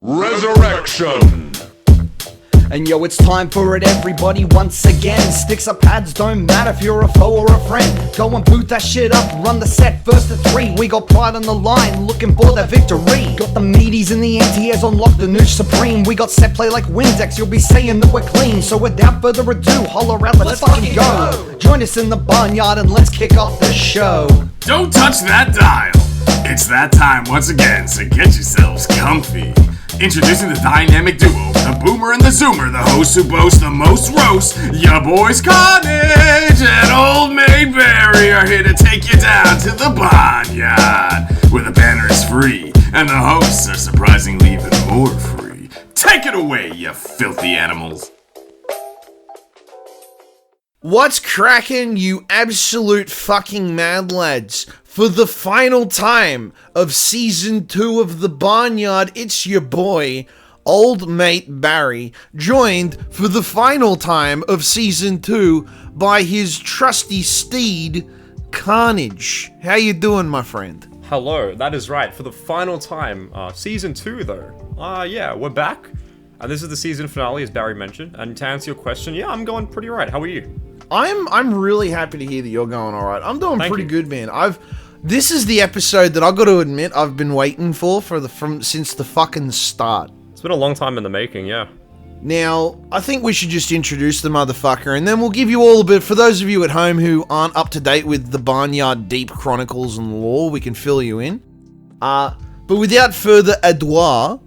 Resurrection! And yo, it's time for it, everybody, once again. Sticks or pads, don't matter if you're a foe or a friend. Go and boot that shit up, run the set first to 3. We got pride on the line, looking for that victory. Got the meaties and the anti-airs on lock, the nooch supreme. We got set play like Windex, you'll be saying that we're clean. So without further ado, holler out, let's fucking go. Join us in the barnyard and let's kick off the show. Don't touch that dial! It's that time once again, so get yourselves comfy. Introducing the dynamic duo, the Boomer and the Zoomer, the hosts who boast the most roast. Ya boys Carnage and Old Maid Barry are here to take you down to the Bahnyard, where the banner is free and the hosts are surprisingly even more free. Take it away, you filthy animals. What's crackin', you absolute fucking mad lads? For the final time of Season 2 of The Barnyard, it's your boy, Old Mate Barry, joined for the final time of Season 2 by his trusty steed, Carnage. How you doing, my friend? Hello, that is right, for the final time, Season 2 though. Yeah, we're back, and this is the season finale, as Barry mentioned, and to answer your question, yeah, I'm going pretty right. How are you? I'm really happy to hear that you're going alright. I'm doing Thank pretty you. good, man. This is the episode that I've got to admit I've been waiting for since the fucking start. It's been a long time in the making, yeah. Now, I think we should just introduce the motherfucker, and then we'll give you all a bit, for those of you at home who aren't up to date with the Bahnyard deep chronicles and lore, we can fill you in. But without further ado,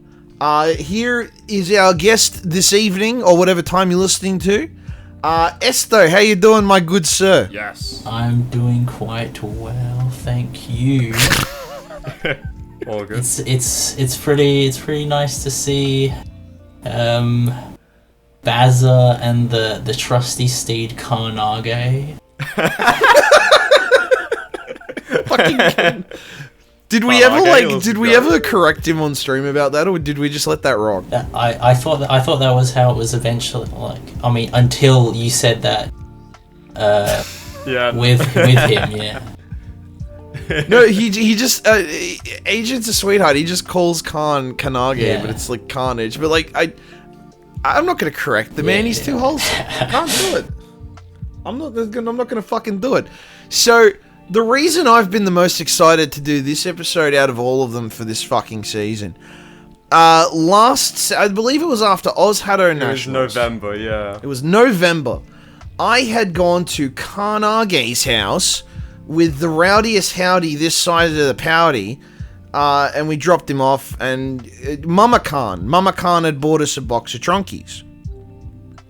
here is our guest this evening, or whatever time you're listening to. Esto, how you doing, my good sir? Yes. I'm doing quite well, thank you. All good. It's pretty nice to see Bazza and the trusty steed Karnage. Fucking Did we ever correct him on stream about that, or did we just let that rock? I thought that was how it was eventually. Until you said that. Yeah. With him, yeah. No, he just Agent's a sweetheart. He just calls Khan Kanage, Yeah. but it's like Carnage. But like I'm not gonna correct the man. He's too wholesome. I can't do it. I'm not gonna fucking do it. So the reason I've been the most excited to do this episode out of all of them for this fucking season, I believe it was after Oz Haddo Nationals. It was November, yeah. It was November. I had gone to Karnage's house with the rowdiest howdy this side of the pouty, and we dropped him off, and Mama Khan had bought us a box of Tronkies.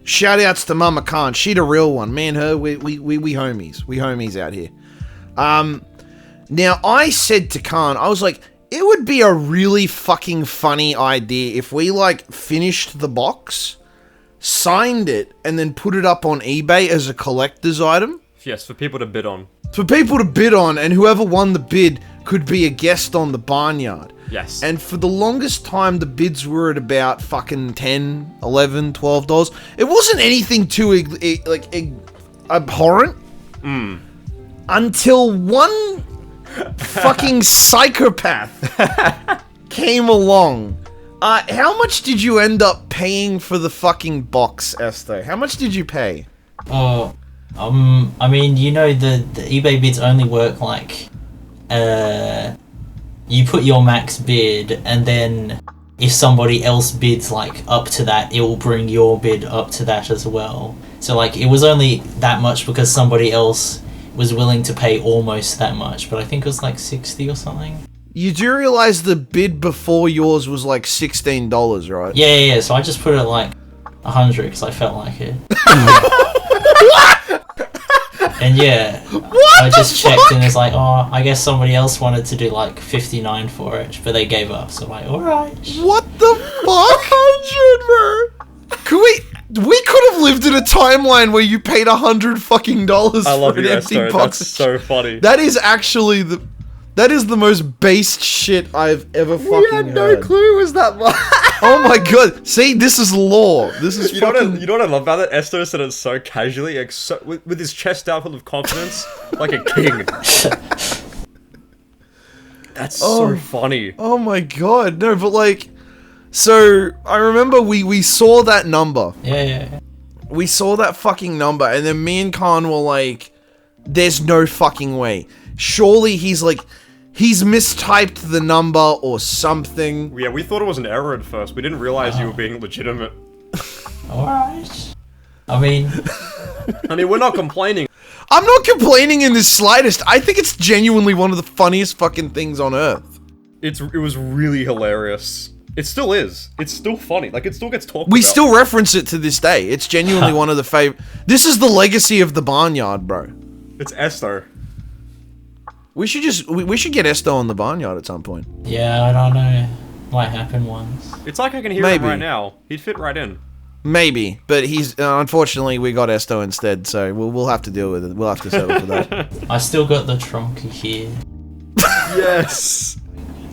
Shout outs to Mama Khan, she the real one. Me and her, we homies. We homies out here. Now I said to Khan, I was like, it would be a really fucking funny idea if we finished the box, signed it, and then put it up on eBay as a collector's item. Yes, for people to bid on. For people to bid on, and whoever won the bid could be a guest on the Barnyard. Yes. And for the longest time, the bids were at about fucking $10, $11, $12. It wasn't anything too, abhorrent. Until one fucking psychopath came along. How much did you end up paying for the fucking box, Esto? How much did you pay? The eBay bids only work you put your max bid, and then if somebody else bids up to that, it will bring your bid up to that as well. So it was only that much because somebody else was willing to pay almost that much, but I think it was 60 or something. You do realize the bid before yours was $16, right? Yeah, so I just put it 100 because I felt like it. And yeah, I just checked and it's I guess somebody else wanted to do 59 for it, but they gave up, so I'm alright. What the fuck? 100, bro? We could have lived in a timeline where you paid $100 fucking dollars for an empty box. That's so funny. That is actually that is the most based shit I've ever fucking heard. We had no clue it was that much. Oh my god. See, this is lore. This is you know what I love about it? Esto said it so casually, with his chest out full of confidence, like a king. That's so funny. Oh my god. No, but So I remember we saw that number. Yeah. We saw that fucking number, and then me and Khan were like, "There's no fucking way. Surely he's mistyped the number or something." Yeah, we thought it was an error at first. We didn't realize you were being legitimate. Alright. I mean, we're not complaining. I'm not complaining in the slightest. I think it's genuinely one of the funniest fucking things on earth. It was really hilarious. It still is. It's still funny. Like, it still gets talked about. We still reference it to this day. It's genuinely one of the favorite. This is the legacy of the Bahnyard, bro. It's Esto. We should get Esto on the Bahnyard at some point. yeah, I don't know. Might happen once. It's like I can hear Maybe. him right now. He'd fit right in. Maybe, but he's unfortunately we got Esto instead, so we'll have to deal with it. We'll have to settle for that. I still got the Tronky here. Yes.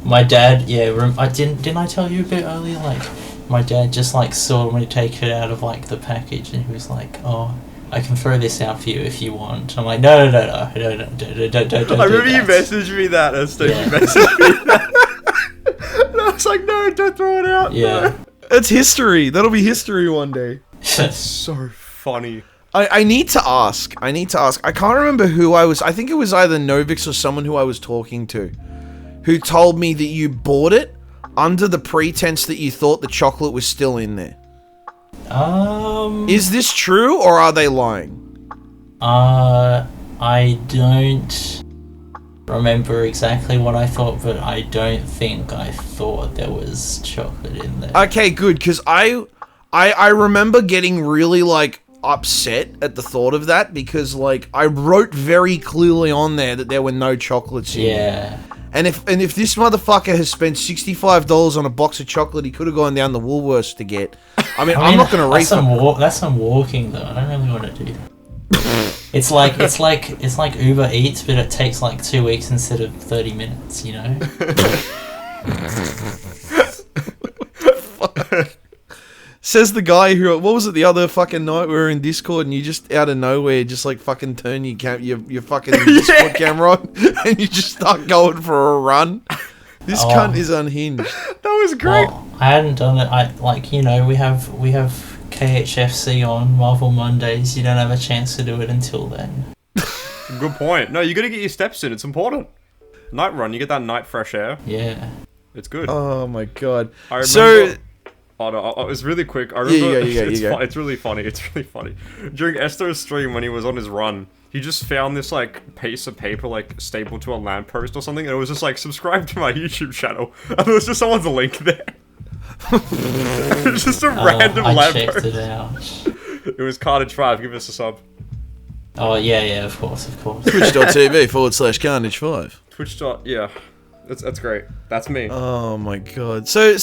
My dad, didn't I tell you a bit earlier? Like, my dad just like saw me take it out of like the package, and he was like, "Oh, I can throw this out for you if you want." I'm like, "No, don't." I remember you messaged me that, Esto. Yeah. You messaged me that. And I was like, no, don't throw it out. Yeah. No. It's history. That'll be history one day. That's so funny. I need to ask. I can't remember who I was. I think it was either Novix or someone who I was talking to, who told me that you bought it under the pretense that you thought the chocolate was still in there. Is this true, or are they lying? I don't remember exactly what I thought, but I don't think I thought there was chocolate in there. Okay, good, because I remember getting really, like, upset at the thought of that, because, like, I wrote very clearly on there that there were no chocolates in there. And if this motherfucker has spent $65 on a box of chocolate he could have gone down the Woolworths to get, I mean, I'm not going to refund. That's some walking though. I don't really want to do that. It's like Uber Eats, but it takes like 2 weeks instead of 30 minutes. You know. Says the guy who, what was it the other fucking night we were in Discord and you just out of nowhere just like fucking turn your fucking Discord camera on and you just start going for a run. This cunt is unhinged. That was great. Well, I hadn't done it. We have KHFC on Marvel Mondays. You don't have a chance to do it until then. Good point. No, you gotta get your steps in. It's important. Night run, you get that night fresh air. Yeah. It's good. Oh my god. I remember... Oh no, it was really quick. I remember it's really funny. It's really funny. During Esto's stream when he was on his run, he just found this like piece of paper like stapled to a lamppost or something, and it was just like subscribe to my YouTube channel, and there was just someone's link there. It was just a random lamppost. I checked it out. It was Carnage5. Give us a sub. Oh yeah, of course. Twitch.tv/Carnage5. Yeah. That's great. That's me. Oh my god. So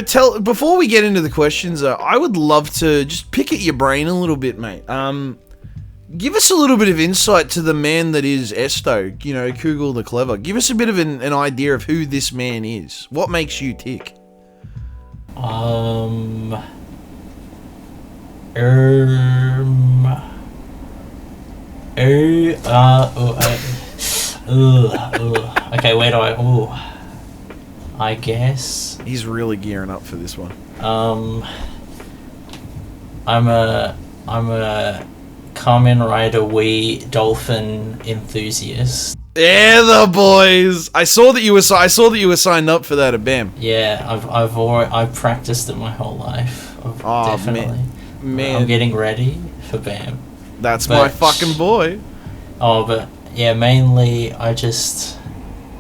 tell, before we get into the questions, I would love to just pick at your brain a little bit, mate. Give us a little bit of insight to the man that is Esto, you know, Kugel the Clever. Give us a bit of an idea of who this man is. What makes you tick? Okay, where do I guess He's really gearing up for this one. I'm a Kamen Rider Wii dolphin enthusiast. Yeah, the boys. I saw that you were signed up for that at BAM. Yeah, I've practiced it my whole life. Definitely. Man, I'm getting ready for BAM. That's my fucking boy. Oh, but yeah, mainly I'll just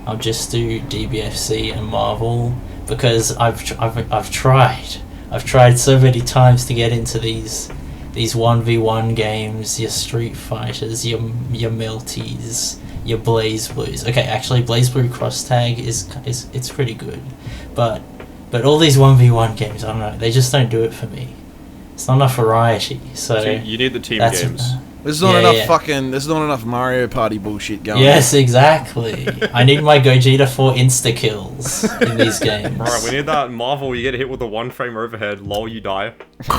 do DBFC and Marvel because I've tried so many times to get into these 1v1 games, your Street Fighters, your Melties, your Blaze Blues. Okay, actually Blaze Blue Cross Tag is it's pretty good, but all these 1v1 games, I don't know, they just don't do it for me. It's not enough variety. So you need the team games. There's not enough Mario Party bullshit going. Yes, exactly. I need my Gogeta 4 insta kills in these games. Alright, we need that Marvel. You get hit with a 1-frame overhead. Lol, you die.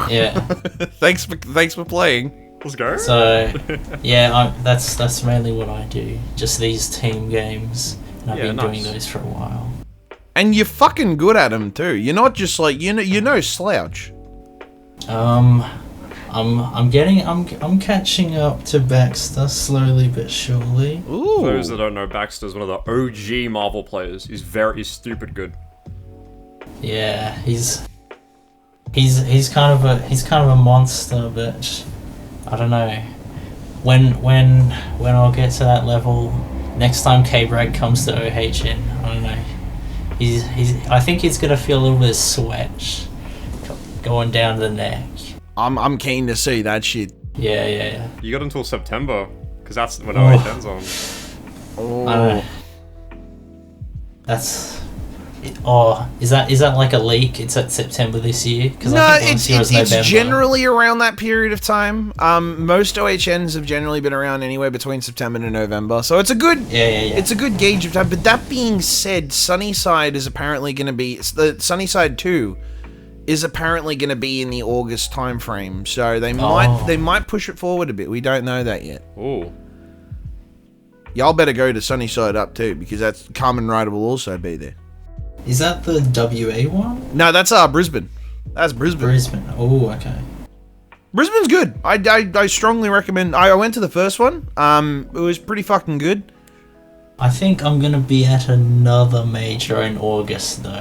Yeah. Thanks for playing. Let's go. So, yeah, that's mainly what I do. Just these team games, and I've been doing those for a while. And you're fucking good at them too. You're not just like you're no slouch. I'm catching up to Baxter slowly but surely. Ooh. For those that don't know, Baxter's one of the OG Marvel players. He's stupid good. Yeah, he's kind of a monster, but I don't know. When I'll get to that level, next time K-Brag comes to OHN, I don't know. I think he's gonna feel a little bit of sweat going down the neck. I'm keen to see that shit. Yeah. You got until September, because that's when OHN's on. Oh. I don't know. That's. Is that like a leak? It's at September this year? No, it's generally around that period of time. Most OHNs have generally been around anywhere between September and November, so it's a good it's a good gauge of time. But that being said, Sunnyside is apparently going to be the Sunnyside 2 is apparently going to be in the August time frame, so they might push it forward a bit. We don't know that yet. Ooh. Y'all better go to Sunnyside Up too, because that's Carmen Rider will also be there. Is that the WA one? No, that's Brisbane. That's Brisbane. Brisbane. Oh, okay. Brisbane's good. I strongly recommend. I went to the first one. It was pretty fucking good. I think I'm gonna be at another major in August though.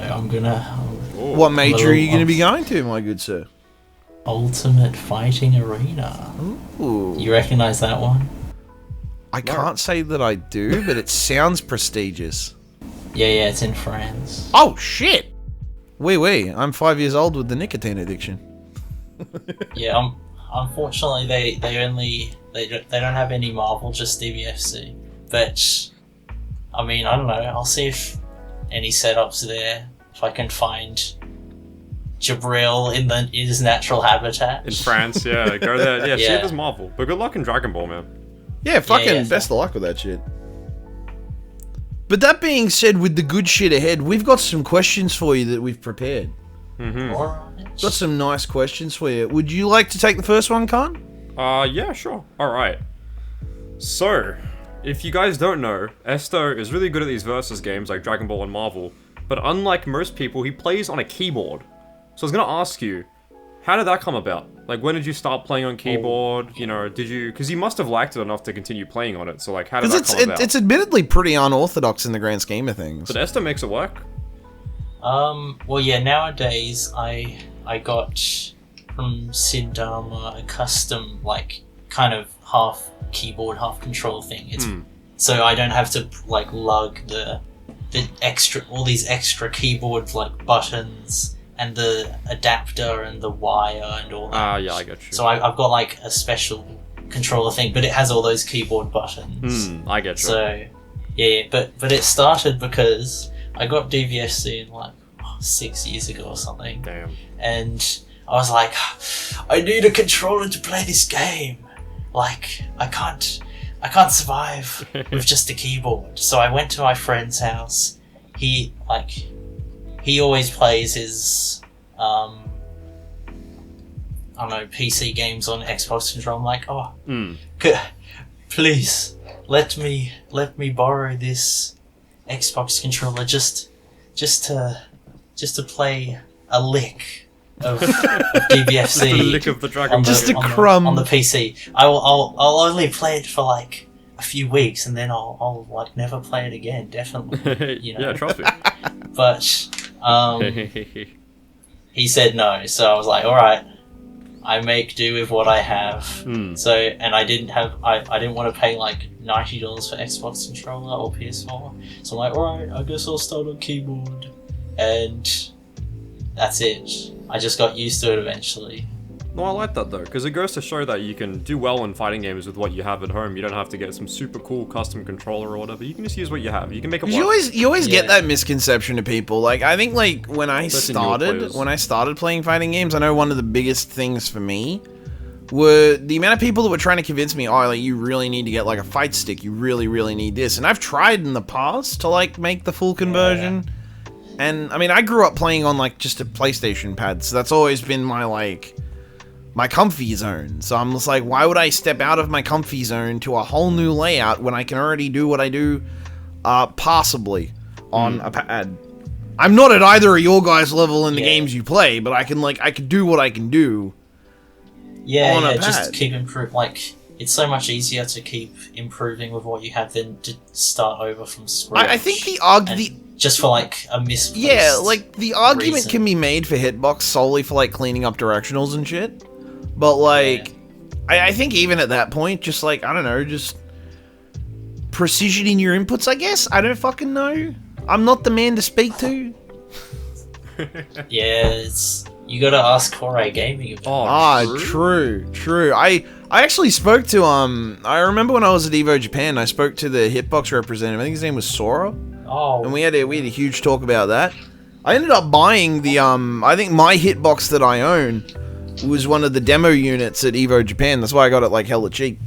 What major are you gonna be going to, my good sir? Ultimate Fighting Arena. Ooh. You recognize that one? I can't say that I do, but it sounds prestigious. Yeah, it's in France. Oh shit! Wee, I'm 5 years old with the nicotine addiction. Yeah, unfortunately they don't have any Marvel, just DBFC. But I mean, I don't know. I'll see if any setups there. If I can find Jabril in his natural habitat In France, yeah, go there. Yeah, see Yeah. if there's Marvel. But good luck in Dragon Ball, man. Yeah, best of luck with that shit. But that being said, with the good shit ahead, we've got some questions for you that we've prepared. Alright. Got some nice questions for you. Would you like to take the first one, Khan? Yeah, sure. Alright. So, if you guys don't know, Esto is really good at these versus games like Dragon Ball and Marvel, but unlike most people, he plays on a keyboard. So I was gonna ask you, how did that come about? Like, when did you start playing on keyboard? You know, did you... Because you must have liked it enough to continue playing on it, so like, how did that come about? It's admittedly pretty unorthodox in the grand scheme of things. But Esto makes it work. Well, yeah. Nowadays, I got from Sid Dharma a custom, like, kind of half keyboard, half control thing. It's so I don't have to like lug the all these extra keyboard like buttons and the adapter and the wire and all that. Yeah, I got you. So I've got like a special controller thing, but it has all those keyboard buttons. I get you. So yeah, but it started because I got DVSC in like 6 years ago or something. Damn. And I was like, I need a controller to play this game. Like, I can't survive with just a keyboard. So I went to my friend's house. He always plays his, I don't know, PC games on Xbox controller. I'm like, please, let me borrow this Xbox controller just to play a lick of DBFC. The lick of the Dragon Ball. crumb on the PC. I'll only play it for like a few weeks, and then I'll like never play it again. Definitely, you know. Yeah, trust me. But he said no, so I was like, all right, I make do with what I have. So, and I didn't want to pay like $90 for Xbox controller or PS4. So I'm like, all right, I guess I'll start on keyboard, and that's it. I just got used to it eventually. No, I like that though, because it goes to show that you can do well in fighting games with what you have at home. You don't have to get some super cool custom controller or whatever. You can just use what you have. You can make it work. You always get that misconception of people. Like, I think like when I started playing fighting games, I know one of the biggest things for me were the amount of people that were trying to convince me, oh, like, you really need to get like a fight stick. You really, really need this. And I've tried in the past to like make the full conversion. Yeah. And I mean, I grew up playing on like just a PlayStation pad, so that's always been my comfy zone. So I'm just like, why would I step out of my comfy zone to a whole new layout when I can already do what I do passably on a pad? I'm not at either of your guys' level in the Yeah. games you play, but I can do what I can do. Yeah, on a just pad. keep improving. Like, it's so much easier to keep improving with what you have than to start over from scratch. I think the just for like a misplaced. yeah, like the argument reason. can be made for hitbox solely for like cleaning up directionals and shit, but like, I think even at that point, just like I don't know, just precision in your inputs. I guess I don't fucking know. I'm not the man to speak to. Yeah, it's you gotta ask Koei Gaming. True. I actually spoke to I remember when I was at Evo Japan, I spoke to the hitbox representative. I think his name was Sora, Oh, and we had a huge talk about that. I ended up buying the I think my hitbox that I own was one of the demo units at Evo Japan. That's why I got it like hella cheap.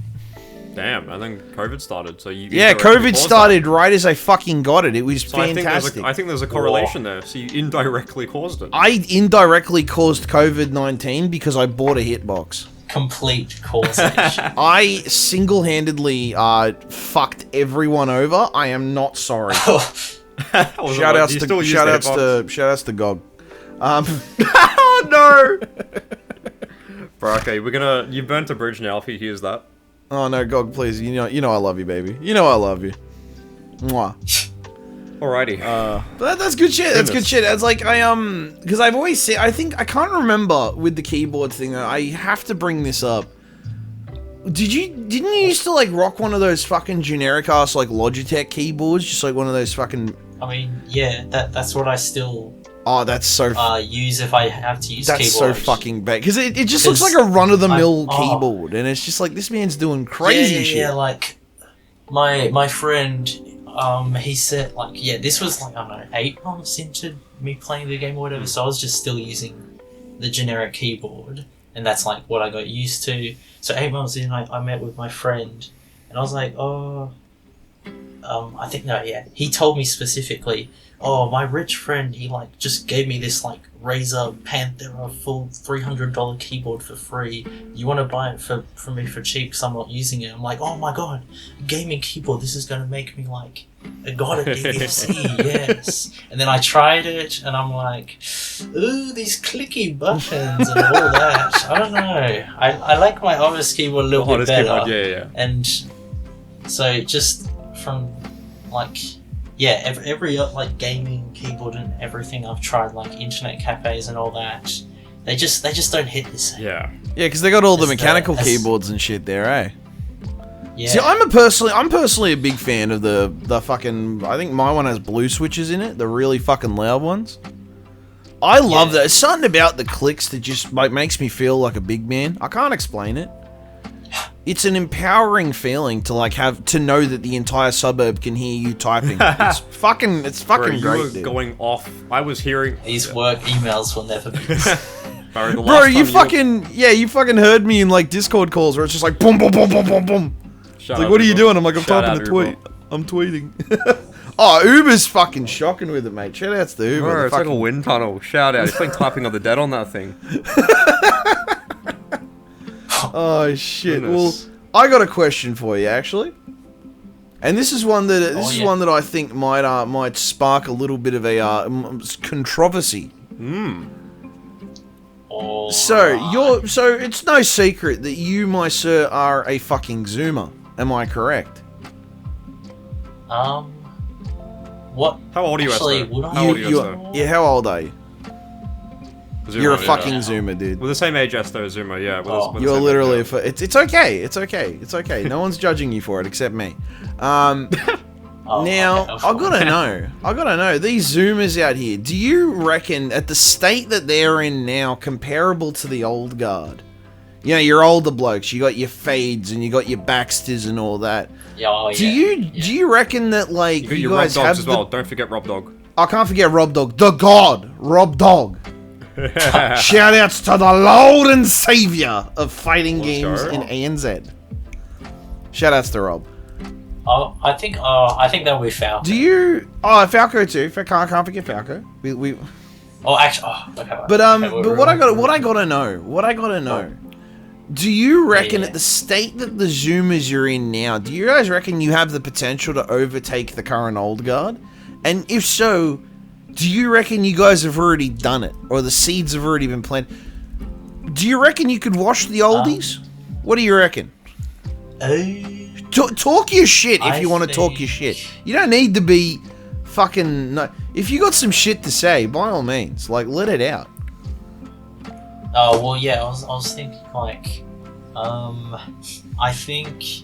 Damn, and then COVID started, so you... Yeah, indirectly COVID caused started right as I fucking got it. It was So fantastic. I think there's a correlation there, so you indirectly caused it. I indirectly caused COVID-19 because I bought a hitbox. complete causation. I single-handedly fucked everyone over. I am not sorry. Shout outs to GOG. Oh no! Bro, okay, you burnt a bridge now if he hears that. Oh no, GOG, please. You know I love you, baby. You know I love you. Mwah. Alrighty. But that's good shit. That's good shit. It's like because I've always said, I can't remember with the keyboard thing though. I have to bring this up. Didn't you used to like rock one of those fucking generic ass like Logitech keyboards, just like one of those fucking? I mean, yeah, that's what I still Oh, that's so. use if I have to use That's keyboard. so fucking bad because it just looks like a run of the mill I'm- keyboard, and it's just like this man's doing crazy shit. Yeah, like my friend, he said like, yeah, this was like, I don't know, 8 months into me playing the game or whatever, so I was just still using the generic keyboard, and that's like what I got used to. So 8 months in, I met with my friend, and I was like, I think, no, yeah, he told me specifically, oh, my rich friend, he like just gave me this like Razer Panthera full $300 keyboard for free. You want to buy it for me for cheap because I'm not using it? I'm like, oh my god, gaming keyboard, this is going to make me like a god at DFC, yes. And then I tried it and I'm like, ooh, these clicky buttons and all that. I don't know. I like my Honest keyboard a little bit better. Yeah. And so just from like, yeah, every like gaming keyboard and everything I've tried, like internet cafes and all that, they just don't hit the same. Yeah. Yeah, because they got all the It's mechanical the- keyboards and shit there, eh? Yeah. See, I'm personally a big fan of the fucking. I think my one has blue switches in it, the really fucking loud ones. I love that. It's something about the clicks that just like makes me feel like a big man. I can't explain it. It's an empowering feeling to like have to know that the entire suburb can hear you typing. It's fucking Bro, you great. were Dude. going off. I was hearing... These work emails will never be. Barry, the Bro, last you time fucking heard me in like Discord calls where it's just like boom, boom, boom, boom, boom, boom. It's like, what are you doing? I'm like, I'm typing a tweet. I'm tweeting. Oh, Uber's fucking shocking with it, mate. Shout outs to Uber. Bro, it's like a wind tunnel. Shout out. It's like typing of the dead on that thing. Oh shit. Goodness. Well, I got a question for you actually. And this is one that one that I think might spark a little bit of a controversy. Oh, So it's no secret that you, my sir, are a fucking Zoomer. Am I correct? What? How old are you, Actually, Esto? would I? How old are you, Esto? Yeah, how old are you? Zoomer, You're a yeah. fucking Zoomer, dude. We're the same age, Esto, Zoomer, yeah. We're the You're same literally age, it's okay. It's okay. No one's judging you for it except me. Now, I gotta know, these Zoomers out here, do you reckon at the state that they're in now, comparable to the old guard? You know, your older blokes, you got your Fades and you got your Baxters and all that. Yeah, Do you reckon that like You got you your Rob guys Dogs have as well. Don't forget Rob Dog. I can't forget Rob Dog, the God, Rob Dog. Shout outs to the Lord and Savior of fighting games go. in ANZ. Shout outs to Rob. Oh, I think that we found. Do you? Oh, Falco too. Can't forget Falco. We. Oh, actually, okay. But okay, what I gotta know. Do you reckon Yeah. at the state that the Zoomers you're in now, do you guys reckon you have the potential to overtake the current old guard? And if so, Do you reckon you guys have already done it? Or the seeds have already been planted? Do you reckon you could wash the oldies? What do you reckon? Talk your shit if you want to talk your shit. You don't need to be fucking... No. If you got some shit to say, by all means, like, let it out. Oh, well, yeah, I was thinking, like, I think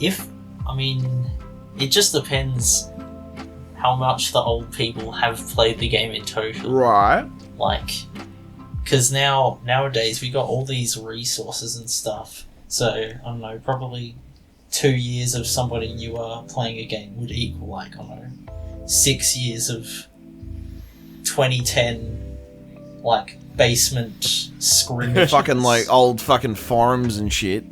it just depends how much the old people have played the game in total. Right. Like, because nowadays we got all these resources and stuff, so, I don't know, probably 2 years of somebody newer playing a game would equal, like, I don't know, 6 years of 2010, like, basement scrimmages. Fucking, like, old fucking forums and shit.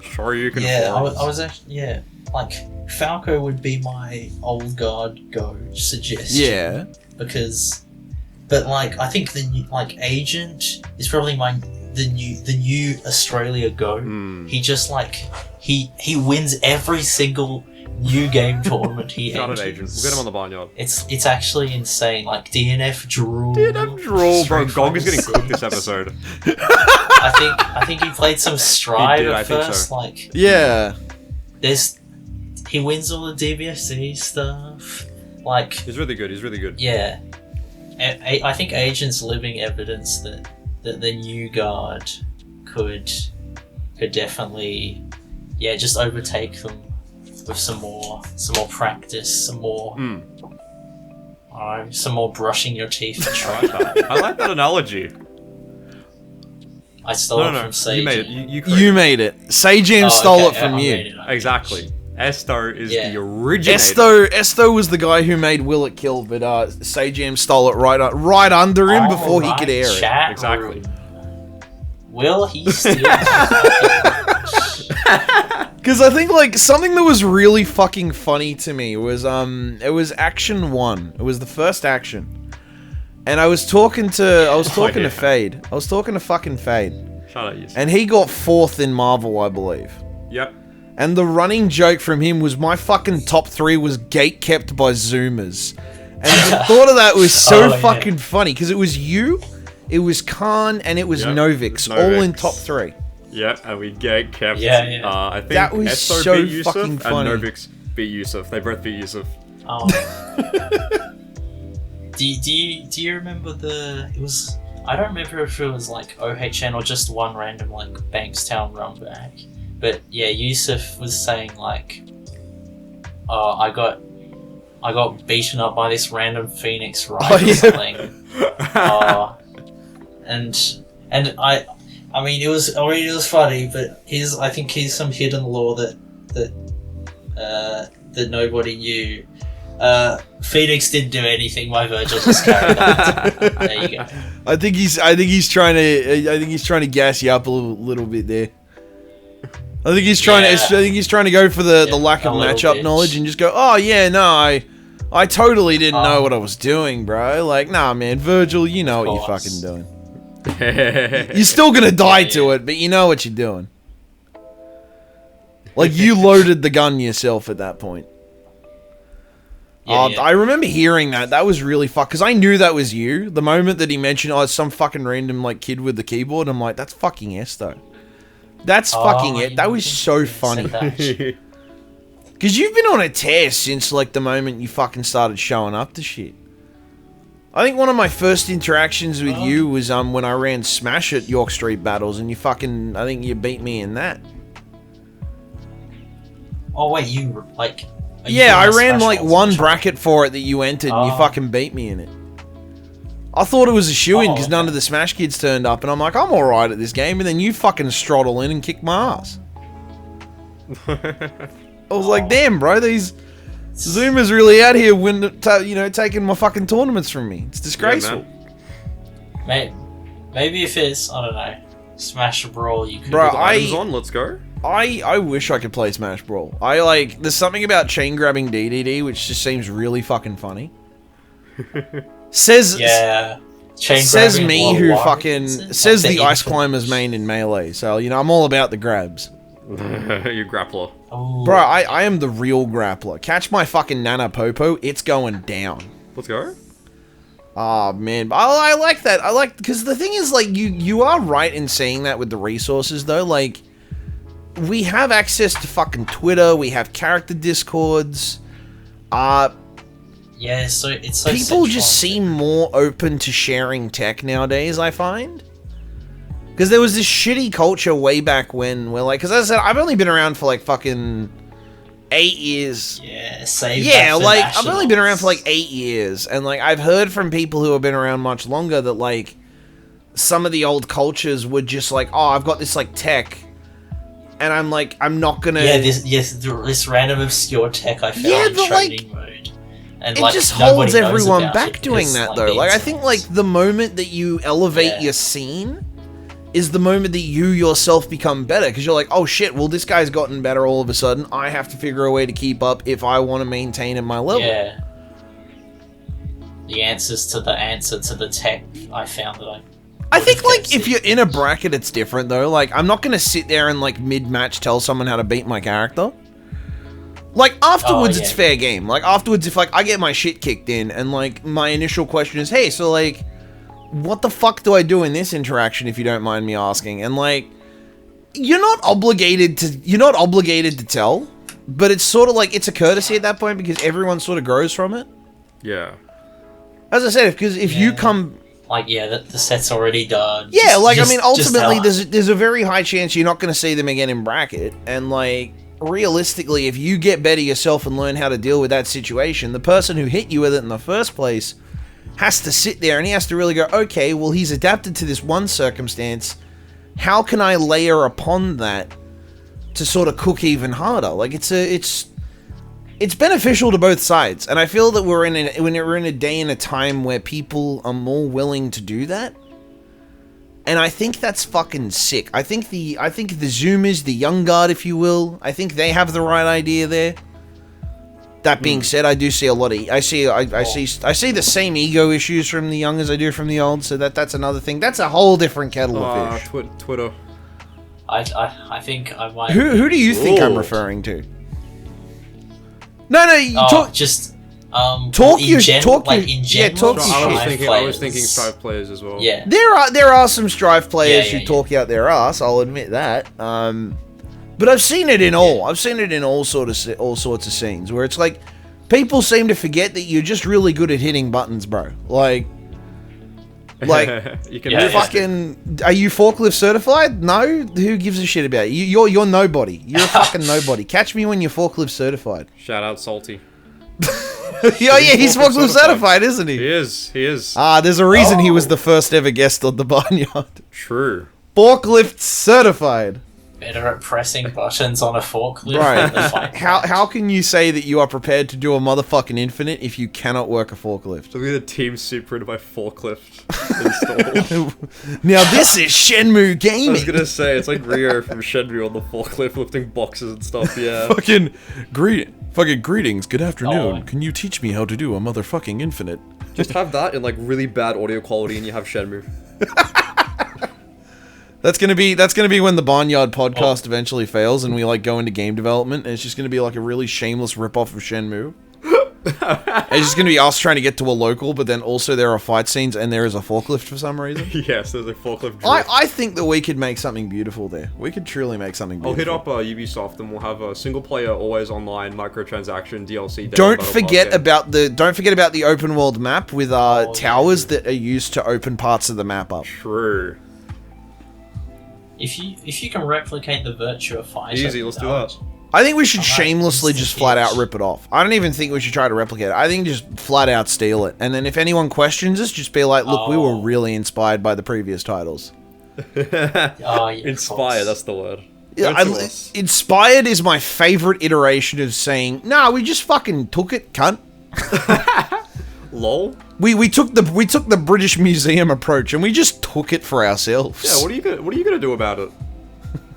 Sure, you can. Yeah, I was actually, yeah, like, Falco would be my old guard go suggestion. Yeah. But like, I think the new, like, Agent is probably the new Australia go. Mm. He just, like, he wins every single new game tournament he Shout out enters. Agent. We'll get him on the Bahnyard. It's actually insane. Like, DNF Drool. DNF Drool, bro. Gog is getting cooked this episode. I think he played some Stride He did, at I think first. so. Like, Yeah. he wins all the DBFC stuff. Like, He's really good. He's really good. yeah. I think Agent's living evidence that the new guard could definitely, yeah, just overtake them with some more practice, some more brushing your teeth and I like that. I like that analogy. I stole it No, from Sage. you made it. You created You made it. Sajam stole it from you. it. Exactly. Esto is Yeah. the originator. Esto was the guy who made Will It Kill, but Sajam stole it right under him before he could air it. Chat Exactly. room. Will he steal? Because I think, like, something that was really fucking funny to me was, it was Action 1. It was the first action. And I was talking to Fade. I was talking to fucking Fade. Shout out you. And he got 4th in Marvel, I believe. Yep. And the running joke from him was my fucking top 3 was gate-kept by Zoomers. And the thought of that was so fucking funny, because it was you, it was Khan, and it was Novix, all in top 3. Yep, and we get kept. Yeah. I think That was Esto so beat Yusuf fucking and funny. Novix beat Yusuf. They both beat Yusuf. Oh. Do you remember it was, I don't remember if it was like OHN or just one random like Bankstown run back, but yeah, Yusuf was saying like, oh, I got beaten up by this random Phoenix Rising. And I mean, it was funny, but I think here's some hidden lore that nobody knew. Phoenix didn't do anything. My Virgil just carried on. There you go. I think he's trying to gas you up a little bit there. I think he's trying to go for the lack of matchup knowledge and just go, oh yeah, no, I totally didn't know what I was doing, bro. Like, nah, man, Virgil, you know what you're fucking doing. You're still gonna die to it, but you know what you're doing. Like, you loaded the gun yourself at that point. I remember hearing that. That was really because I knew that was you. The moment that he mentioned, oh, it's some fucking random like kid with the keyboard, I'm like, that's fucking Esto. That's fucking it. That was so funny. Because you've been on a tear since like the moment you fucking started showing up to shit. I think one of my first interactions with you was when I ran Smash at York Street Battles, and I think you beat me in that. Oh wait, you like. Yeah, I ran like one bracket for it that you entered, and you fucking beat me in it. I thought it was a shoo-in because none of the Smash kids turned up, and I'm like, I'm alright at this game, and then you fucking strottle in and kick my ass. I was like, damn, bro, these Zoomers really out here taking my fucking tournaments from me. It's disgraceful. Yeah, maybe if it's, I don't know, Smash Brawl, you could... Bro, let's go. I wish I could play Smash Brawl. There's something about chain grabbing DDD which just seems really fucking funny. Says me who fucking says the Ice Climbers main in Melee. So, I'm all about the grabs. You grappler. Ooh. Bro, I am the real grappler. Catch my fucking Nana Popo, it's going down. Let's go. Oh man, I like that. I like, because the thing is, like, you are right in saying that with the resources though. Like, we have access to fucking Twitter. We have character discords. Yeah, so it's so People just seem more open to sharing tech nowadays, I find. Because there was this shitty culture way back when, where, like, because as I said, I've only been around for like fucking 8 years. Yeah, save Yeah, that for like, I've only been around nationals. for like 8 years, and like, I've heard from people who have been around much longer that, like, some of the old cultures were just like, oh, I've got this like tech, and I'm like, I'm not gonna. Yeah, this random obscure tech I found in but, like, training mode. And, it like, just nobody holds knows everyone about back it doing because, that like, though. the Like, I think like internet. the moment that you elevate Yeah. your scene is the moment that you yourself become better, because you're like, oh shit, well this guy's gotten better all of a sudden. I have to figure a way to keep up if I want to maintain in my level. Yeah. The answers to the answer to the tech I found that I think, like, kept if you're in a bracket, it's different, though. Like, I'm not gonna sit there and, like, mid-match tell someone how to beat my character. Like, afterwards, yeah. it's fair game. Like, afterwards, if, like, I get my shit kicked in, and, like, my initial question is, hey, so, like, what the fuck do I do in this interaction, if you don't mind me asking? And, like, you're not obligated to tell, but it's sort of like, it's a courtesy at that point, because everyone sort of grows from it. Yeah. As I said, because if you come... like, yeah, the set's already done. Yeah, like, I Just- mean, just ultimately, tell there's a very high chance you're not going to see them again in bracket, and, like, realistically, if you get better yourself and learn how to deal with that situation, the person who hit you with it in the first place has to sit there and he has to really go, okay, well, he's adapted to this one circumstance. How can I layer upon that to sort of cook even harder? Like, it's beneficial to both sides, and I feel that we're in a day and a time where people are more willing to do that. And I think that's fucking sick. I think the Zoomers, the young guard, if you will, I think they have the right idea there. That being said, I do see a lot of I see the same ego issues from the young as I do from the old. So that's another thing. That's a whole different kettle of fish. Twitter. I think I might. Who do you think I'm referring to? No, you talk. Just Talk in your gen- talk like your in yeah. general, Talk your shit. I was thinking Strive players as well. Yeah. There are some Strive players Yeah, who talk out their ass. I'll admit that. But I've seen it in all. I've seen it in all sorts of scenes where it's like people seem to forget that you're just really good at hitting buttons, bro. Like You can Yeah, fucking. Are you forklift certified? No. Who gives a shit about you? You're nobody. You're a fucking nobody. Catch me when you're forklift certified. Shout out Salty. Yeah, he's forklift certified, isn't he? He is. There's a reason he was the first ever guest on the Bahnyard. True. Forklift certified. Better at pressing buttons on a forklift. Right. than the fight How can you say that you are prepared to do a motherfucking infinite if you cannot work a forklift? Look at the team secret of my forklift installed. Now this is Shenmue I was Gaming. gonna say, it's like Rio from Shenmue on the forklift lifting boxes and stuff, yeah. Fucking greetings. Good afternoon. Oh. Can you teach me how to do a motherfucking infinite? Just have that in like really bad audio quality and you have Shenmue. That's gonna be when the Bahnyard podcast eventually fails and we like go into game development and it's just gonna be like a really shameless ripoff of Shenmue. It's just gonna be us trying to get to a local, but then also there are fight scenes and there is a forklift for some reason. Yes, there's a forklift drift. I think that we could make something beautiful there. We could truly make something I'll beautiful. hit up Ubisoft and we'll have a single player, always online, microtransaction, DLC. Don't forget about the open world map with towers that are used to open parts of the map up. True. If you can replicate the Virtua Fighter, Easy, let's do that. I think we should Alright, shamelessly instant just flat out pitch. rip it off. I don't even think we should try to replicate it. I think just flat out steal it. And then if anyone questions us, just be like, look, we were really inspired by the previous titles. Oh, yeah, Inspire, that's the word. Yeah, Don't do us. inspired is my favorite iteration of saying, nah, we just fucking took it, cunt. LOL? We took the British Museum approach and we just took it for ourselves. Yeah, what are you gonna do about it?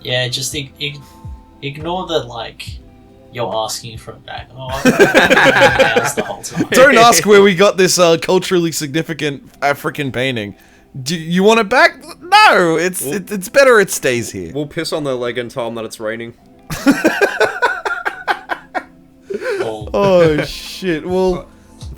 Yeah, just ignore that, like, you're asking for it back. Oh, the whole time. Don't ask where we got this culturally significant African painting. Do you want it back? No, it's better it stays here. We'll piss on the leg and tell them that it's raining. Well, Oh shit. Well,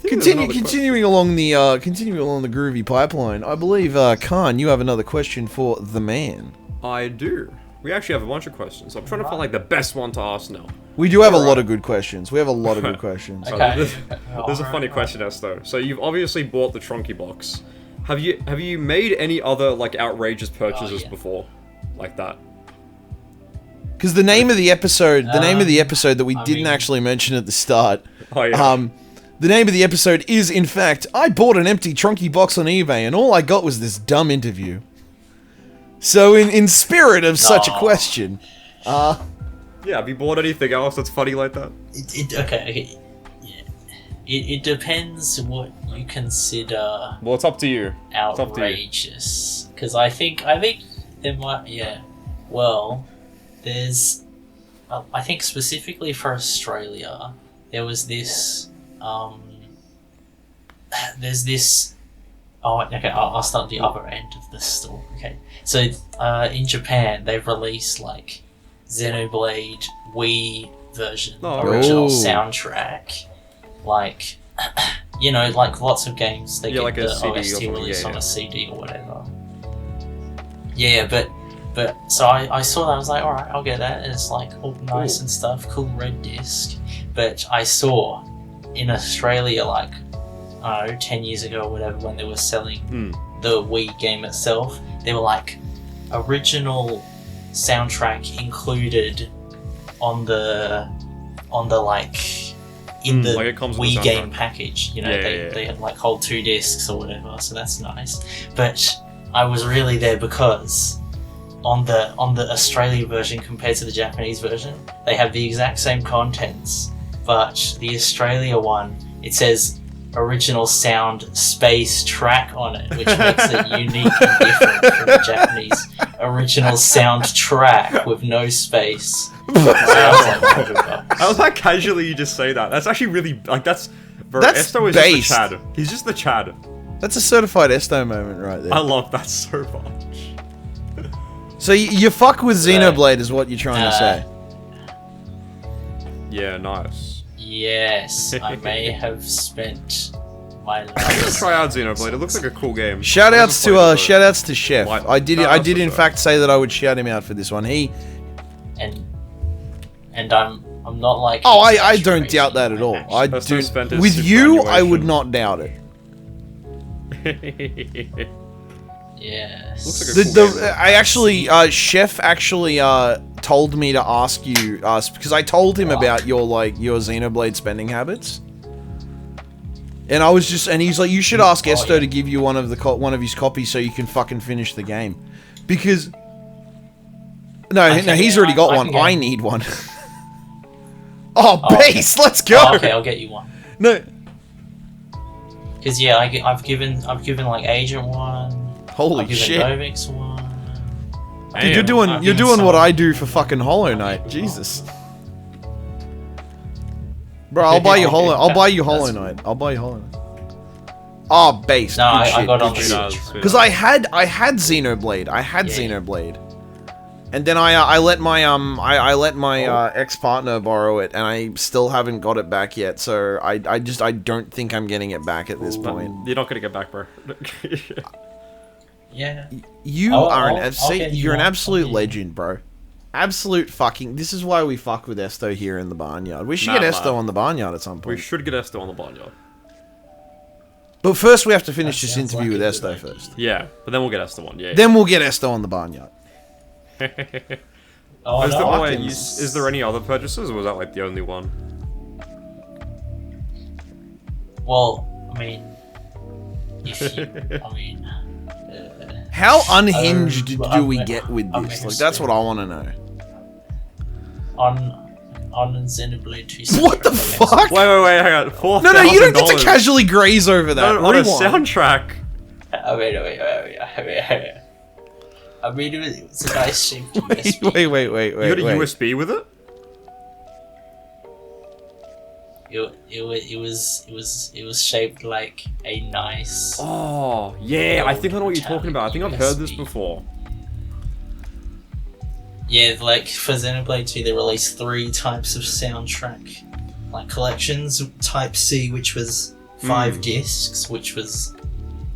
Continuing along the groovy pipeline, I believe Khan, you have another question for the man. I do. We actually have a bunch of questions. I'm trying to find like the best one to ask now. We do have a lot of good questions. We have a lot of good questions. Okay. There's a funny question, Esto. So you've obviously bought the Tronky box. Have you made any other like outrageous purchases before, like that? Because the name of the episode, that we didn't actually mention at the start. Oh yeah. The name of the episode is, in fact, I bought an empty Tronky box on eBay, and all I got was this dumb interview. So, in spirit of such a question, yeah, have you bought anything else that's funny like that? Okay. Yeah. It depends what you consider. Well, it's up to you. Outrageous. Because I think there might. Yeah. Well, there's. I think specifically for Australia, there was this. There's this. Oh, okay. I'll start at the other end of the store. Okay. So, in Japan, they've released like Xenoblade Wii version, original soundtrack, like like lots of games. They get like the a CD OST or released on yeah. a CD or whatever. Yeah, but so I saw that. I was like, all right, I'll get that. It's like all nice and stuff, cool red disc. But I saw in Australia, like, I don't know, 10 years ago or whatever, when they were selling the Wii game itself, they were like, original soundtrack included on the like, in the like it comes Wii with the game soundtrack. package, Yeah. they had like whole 2 discs or whatever, so that's nice. But I was really there because on the Australia version compared to the Japanese version, they have the exact same contents. But the Australia one, it says original sound space track on it, which makes it unique and different from the Japanese original sound track with no space. I was like, casually you just say that. That's actually really like that's Esto is based. just the Chad. He's just the Chad. That's a certified Esto moment right there. I love that so much. So you fuck with Xenoblade is what you're trying to say. Yeah, nice. Yes, I may have spent my I'm gonna life. try out Xenoblade. It looks like a cool game. Shoutouts to Chef. Like, I did in fact say that I would shout him out for this one. and I'm not like. Oh, I don't doubt that at all. I That's do. so spent his With you, I superannuation. would not doubt it. Yes. Looks like a cool game. I actually, Chef actually told me to ask you, because I told him about your Xenoblade spending habits, and he's like, you should ask Esto to give you one of his copies so you can fucking finish the game, because he's already got one. I need one. Base, let's go. Oh, okay, I'll get you one. No, Because I've given like Agent one. holy I've given shit. Novix one. Dude, you're doing what I do for fucking Hollow Knight. Jesus. Bro, I'll buy you Hollow Knight. I'll buy you Hollow Knight. Oh, base. No, Good I got on good the shit. Switch. Because I had Xenoblade. Xenoblade. And then I let my ex-partner borrow it, and I still haven't got it back yet. So I don't think I'm getting it back at this point. You're not gonna get back, bro. Yeah. You I'll are get you you're an one. absolute legend, bro. Absolute fucking. This is why we fuck with Esto here in the Barnyard. We should get Esto on the Barnyard at some We point. should get Esto on the Barnyard. But first, we have to finish this sounds interview like with a Esto good first. Yeah, but then we'll get Esto on. Yeah. Then we'll get Esto on the Barnyard. Oh, Is, no. is there any other purchases, or was that like the only one? Well, I mean, How unhinged do we I'm- get with I'm this? Like, that's what I want to know. on Xenoblade 2. What the fuck? Wait, hang on. No, you don't get to casually graze over that. No, on a Rewind. soundtrack. Wait. I mean, it was a nice shaped USB. Wait. You got a USB with it? It was shaped like a nice. Oh, yeah. I think I know what you're talking about. I think I've heard this before. Yeah, like for Xenoblade 2, they released 3 types of soundtrack, like collections. Type C, which was 5 discs, which was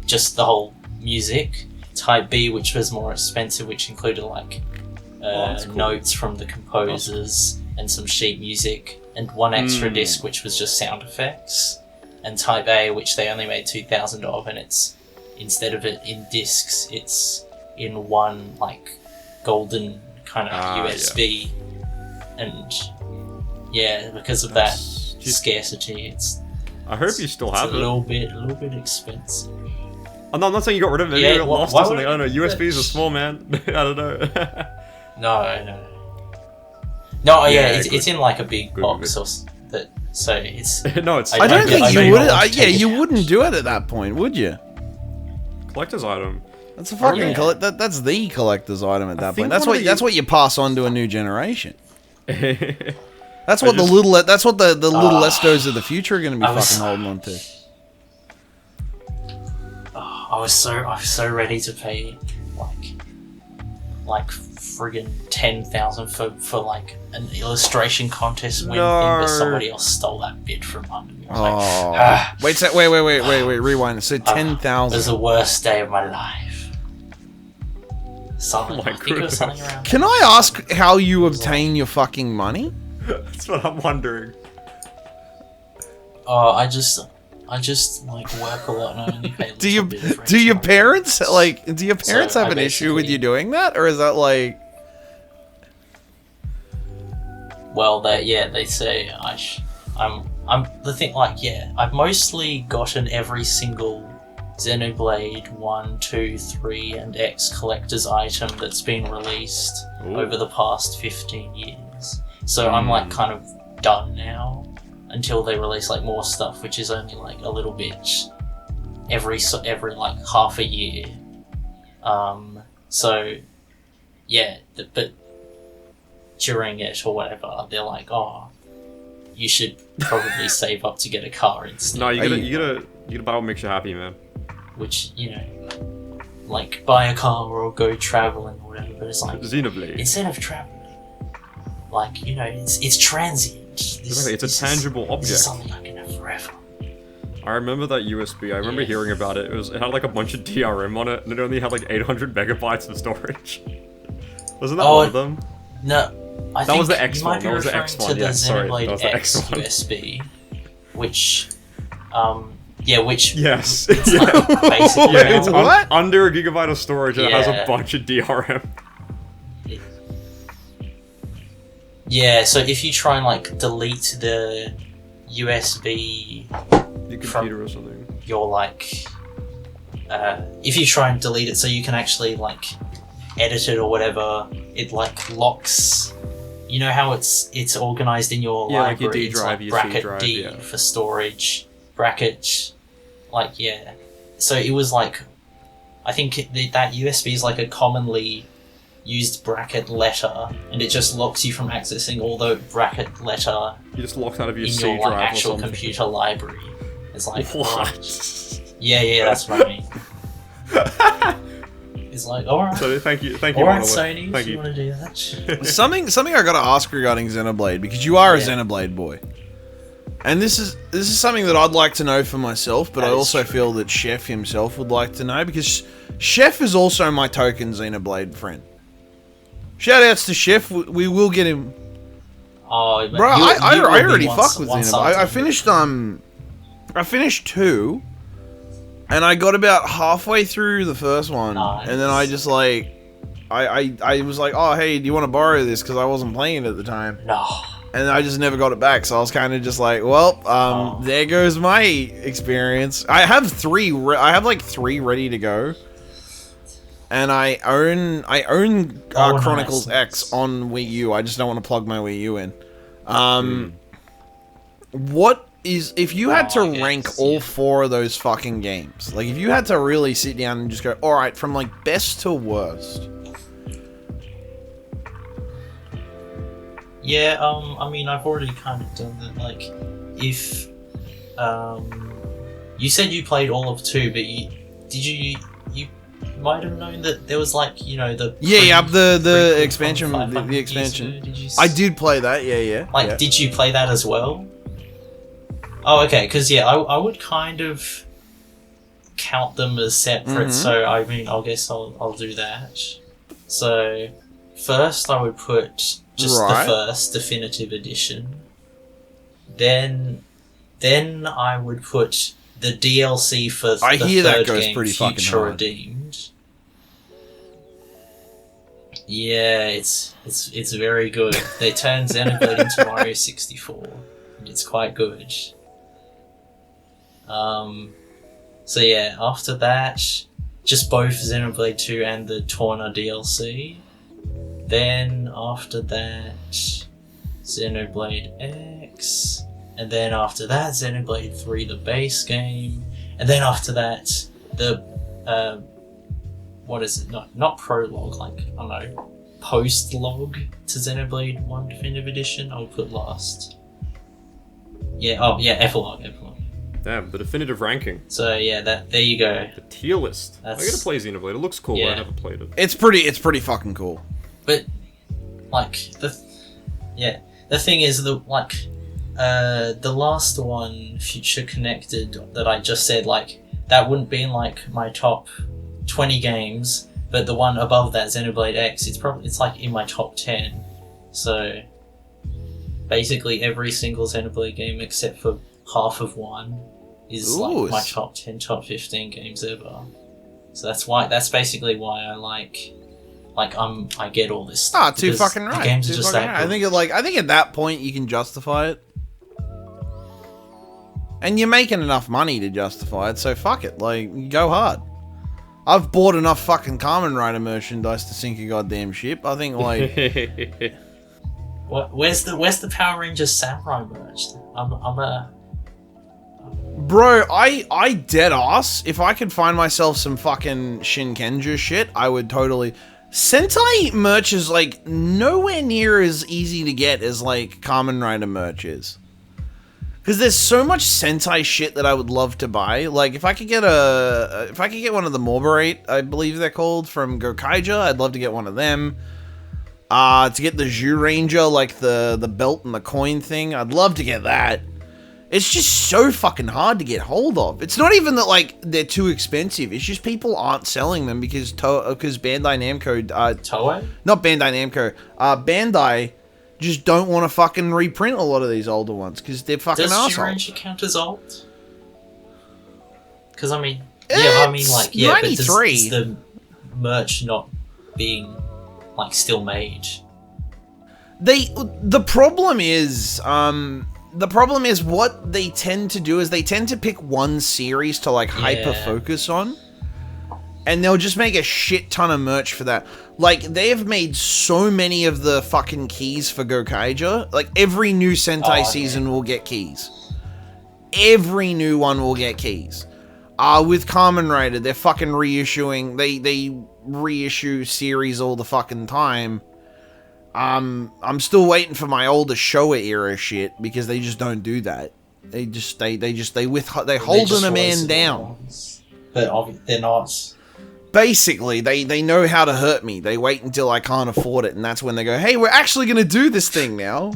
just the whole music. Type B, which was more expensive, which included like cool. notes from the composers and some sheet music, and 1 extra disc, which was just sound effects. And Type A, which they only made 2,000 of, and it's instead of it in discs, it's in one like golden kind of USB. And yeah, because of that scarcity, it's. I hope you still have a little bit expensive. I'm not saying you got rid of it. Yeah, You got lost or something. I don't know. USBs are it? small, man. I don't know. No, it's in like a big box or that. So it's. No, it's. I don't think you would. You wouldn't do it at that point, would you? Collector's item. That's a fucking that's the collector's item at that point. That's what you pass on to a new generation. That's what the little Estos of the future are going to be fucking holding on to. I was so ready to pay like friggin' 10,000 for like an illustration contest win thing, but somebody else stole that bid from under me. Wait, rewind. So 10,000. It was the worst day of my life. Something, I think it was something around. Can I ask how you obtain your fucking money? That's what I'm wondering. Oh, I just like work a lot and I only pay do your parents have an issue with you doing that, or is that like? Well, they say I'm the thing, like, yeah, I've mostly gotten every single Xenoblade 1, 2, 3, and X collector's item that's been released over the past 15 years. So I'm like kind of done now until they release like more stuff, which is only like a little bit every like half a year. So yeah, but during it or whatever, they're like, oh, you should probably save up to get a car instead. No, you gotta buy what makes you happy, man. Which, you know, like buy a car or go traveling or whatever. But it's like Xenoblade. Instead of traveling, like, you know, it's transient. It's a tangible object. This is something I can have forever. I remember that USB. I remember hearing about it. It had like a bunch of DRM on it, and it only had like 800 megabytes of storage. Wasn't that one of them? No, I think that was the X you one. might be That was the referring X to one. the Yeah, sorry, Xenoblade that was the X X one. USB, which, which yes, it's like basically it's what? Under a gigabyte of storage, and it has a bunch of DRM. Yeah, so if you try and like delete the USB Your computer or something. Your like, if you try and delete it so you can actually like edit it or whatever, it like locks. You know how it's organized in your library. Like your D drive, it's like your C bracket drive, D for storage, bracket, like So it was like, I think that USB is like a commonly used bracket letter, and it just locks you from accessing all the bracket letter. You just locked out of your in C your drive like, actual or something. computer library. It's like what? Yeah, that's what I mean. It's like, alright. So thank you, Alright, Sony, thank if you want to do that. something I gotta ask regarding Xenoblade, because you are a Xenoblade boy. And this is something that I'd like to know for myself, but I also feel that Chef himself would like to know, because Chef is also my token Xenoblade friend. Shoutouts to Chef, we will get him. Oh, bro, I already fuck with Xenoblade. I finished 2, and I got about halfway through the first one, and then I just like, I was like, oh hey, do you want to borrow this? Because I wasn't playing it at the time. No. And I just never got it back, so I was kind of just like, well, there goes my experience. I have 3 like 3 ready to go. And I own Chronicles X on Wii U. I just don't want to plug my Wii U in. What is, if you had to rank all 4 of those fucking games, like if you had to really sit down and just go, all right, from like best to worst. Yeah, I mean, I've already kind of done that. Like, if you said you played all of 2, but you might have known that there was like, you know, the the expansion, the expansion. did you I did play that, yeah. Like, did you play that as well? Oh, okay, because yeah, I would kind of count them as separate, so I mean, I guess I'll do that. So, first I would put just the first definitive edition. Then I would put the DLC for the third game, Future Redeemed. Yeah, it's very good. They turned Xenoblade into Mario 64, and it's quite good. So yeah, after that, just both Xenoblade 2 and the Torna DLC. Then after that, Xenoblade X. And then after that, Xenoblade 3, the base game. And then after that, the, what is it? Not prologue, like, I don't know, post-log to Xenoblade 1 Definitive Edition, I would put last. Yeah, oh yeah, epilogue. Damn, the definitive ranking. So yeah, there you go. The tier list. I gotta play Xenoblade. It looks cool, but I never played it. It's pretty fucking cool. But like the thing is the last one, Future Connected, that I just said, like, that wouldn't be in like my top 20 games, but the one above that, Xenoblade X, it's like in my top 10. So basically every single Xenoblade game except for half of one is like my top 10, top 15 games ever. So that's basically why I I get all this stuff. Too fucking right. The games are just that good. I think at that point you can justify it. And you're making enough money to justify it, so fuck it. Like, go hard. I've bought enough fucking Kamen Rider merchandise to sink a goddamn ship. I think, like... Where's the Power Rangers Samurai merch? I'm a... Bro, I dead ass. If I could find myself some fucking Shinkenja shit, I would totally... Sentai merch is, like, nowhere near as easy to get as, like, Kamen Rider merch is. Because there's so much Sentai shit that I would love to buy. Like, if I could get one of the Morbarate, I believe they're called, from Gokaija, I'd love to get one of them. To get the Zyuranger, like the belt and the coin thing, I'd love to get that. It's just so fucking hard to get hold of. It's not even that, like, they're too expensive. It's just people aren't selling them because Bandai Namco... Toei? Not Bandai Namco. Bandai just don't want to fucking reprint a lot of these older ones because they're fucking assholes. Does Zyuranger count as old? Because, I mean... Yeah, I mean, like... Yeah, 93. But does the merch not being, like, still made? The problem is what they tend to do is they tend to pick one series to, like, hyper focus on, and they'll just make a shit ton of merch for that. Like, they have made so many of the fucking keys for Gokaija. Like, every new Sentai season will get keys. Every new one will get keys. With Kamen Rider, they're fucking reissuing. They reissue series all the fucking time. I'm still waiting for my older Showa era shit because they just don't do that. They holding a man down. But they're not. Basically, they know how to hurt me. They wait until I can't afford it, and that's when they go, "Hey, we're actually gonna do this thing now."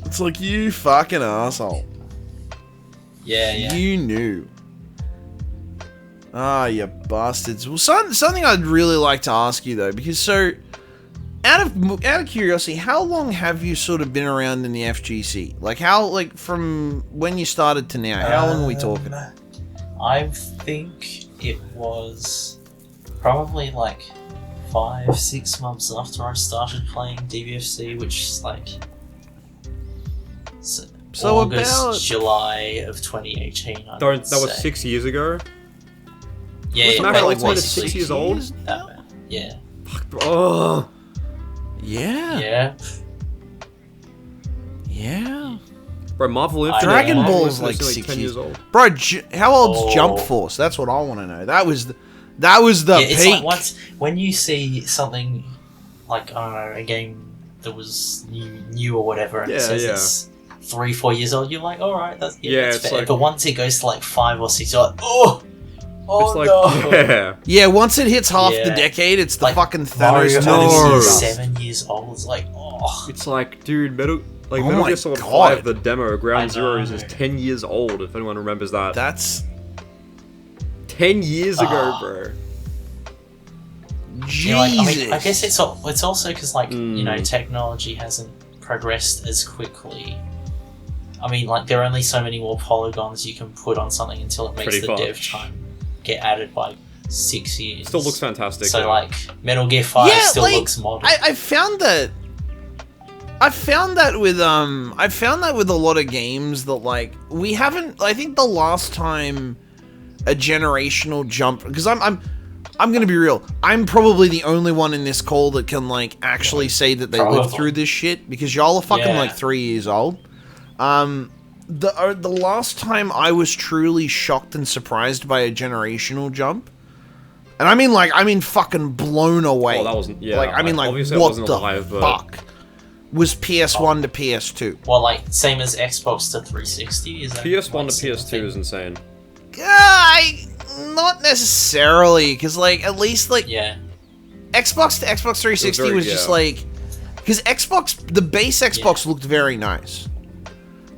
It's like, you fucking asshole. Yeah. You knew. You bastards. Well, something I'd really like to ask you though, because out of curiosity, how long have you sort of been around in the FGC? Like, from when you started to now, how long are we talking? I think it was probably like 5-6 months after I started playing DBFC, which is like August, July of 2018. That was 6 years ago? Yeah, like what, 6 years old? Yeah. Oh. Yeah. Bro, Marvel Infinite. Dragon Ball's like 6 years old. Bro, how old's Jump Force? That's what I want to know. That was the peak. It's like when you see something like, I don't know, a game that was new or whatever, and it says it's 3-4 years old, you're like, alright, that's fair. Like, but once it goes to like 5 or 6, you're like, it's like, yeah, once it hits half the decade, it's the like fucking Thanos. Mario 7 years old. It's like, It's like, dude, Like, Oh Metal my Gear Solid God. 5, the demo, Ground Zeroes, is know. 10 years old, if anyone remembers that. That's 10 years ago, bro. Jesus. Yeah, like, I mean, I guess it's also because, like, you know, technology hasn't progressed as quickly. I mean, like, there are only so many more polygons you can put on something until it makes Pretty the dev much. time get added by 6 years. Still looks fantastic. So, though. like, Metal Gear 5 still looks modern. I found that with a lot of games that, like, we haven't. I think the last time a generational jump, because I'm gonna be real. I'm probably the only one in this call that can, like, actually say that they lived through this shit, because y'all are fucking like 3 years old. The last time I was truly shocked and surprised by a generational jump, and I mean fucking blown away. Oh, that wasn't. Yeah. Like, I mean, like, obviously I what wasn't the alive, but fuck? Was PS1 to PS2? Well, like, same as Xbox to 360? Is that PS1 to like, PS2 is insane. Not necessarily, because, like, at least, like, Yeah. Xbox to Xbox 360 was just like, because the base Xbox looked very nice.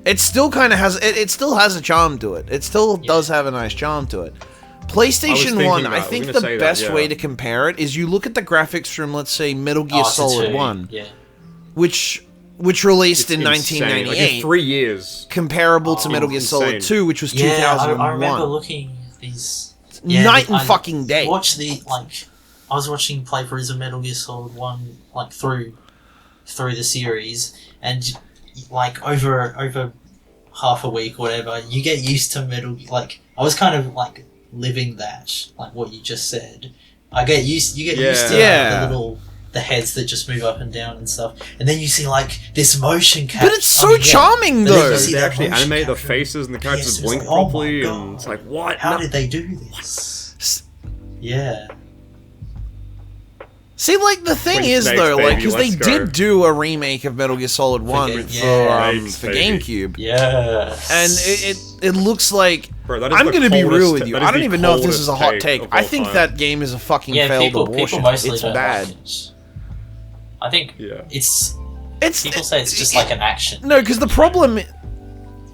It still kind of has, it still has a charm to it. It still does have a nice charm to it. PlayStation 1, I think the best way to compare it is you look at the graphics from, let's say, Metal Gear Solid 1, which released in 1998. Like, in 3 years. Comparable to Metal Gear Solid 2, which was 2001. I remember looking at these... Night and fucking day. I was watching playthroughs of Metal Gear Solid 1, like, through the series, and, like, over half a week or whatever, you get used to like, I was kind of, like, living that, like what you just said. You get used to the heads that just move up and down and stuff, and then you see, like, this motion capture. But it's so charming, though. They actually animate the faces and the characters blink properly, and it's like, what? How did they do this? Yeah. See, like, the thing is, though, like, because they did do a remake of Metal Gear Solid 1 for GameCube. Yeah. And it looks like... Bro, I'm going to be real with you. I don't even know if this is a hot take. I think that game is a fucking failed abortion. People mostly it's don't bad. like it. I think it's people say it's just like an action. No, because the problem...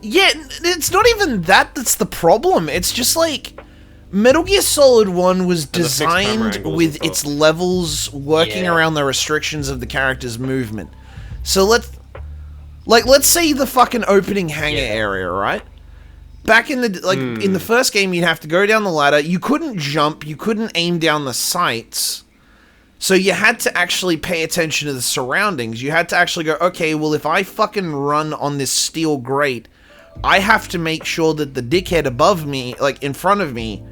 Yeah, it's not even that's the problem. It's just like... Metal Gear Solid 1 was designed with its levels working around the restrictions of the character's movement. So let's say the fucking opening hangar area, right? Back in the in the first game, you'd have to go down the ladder. You couldn't jump. You couldn't aim down the sights. So you had to actually pay attention to the surroundings. You had to actually go, okay, well, if I fucking run on this steel grate, I have to make sure that the dickhead above me, like in front of me,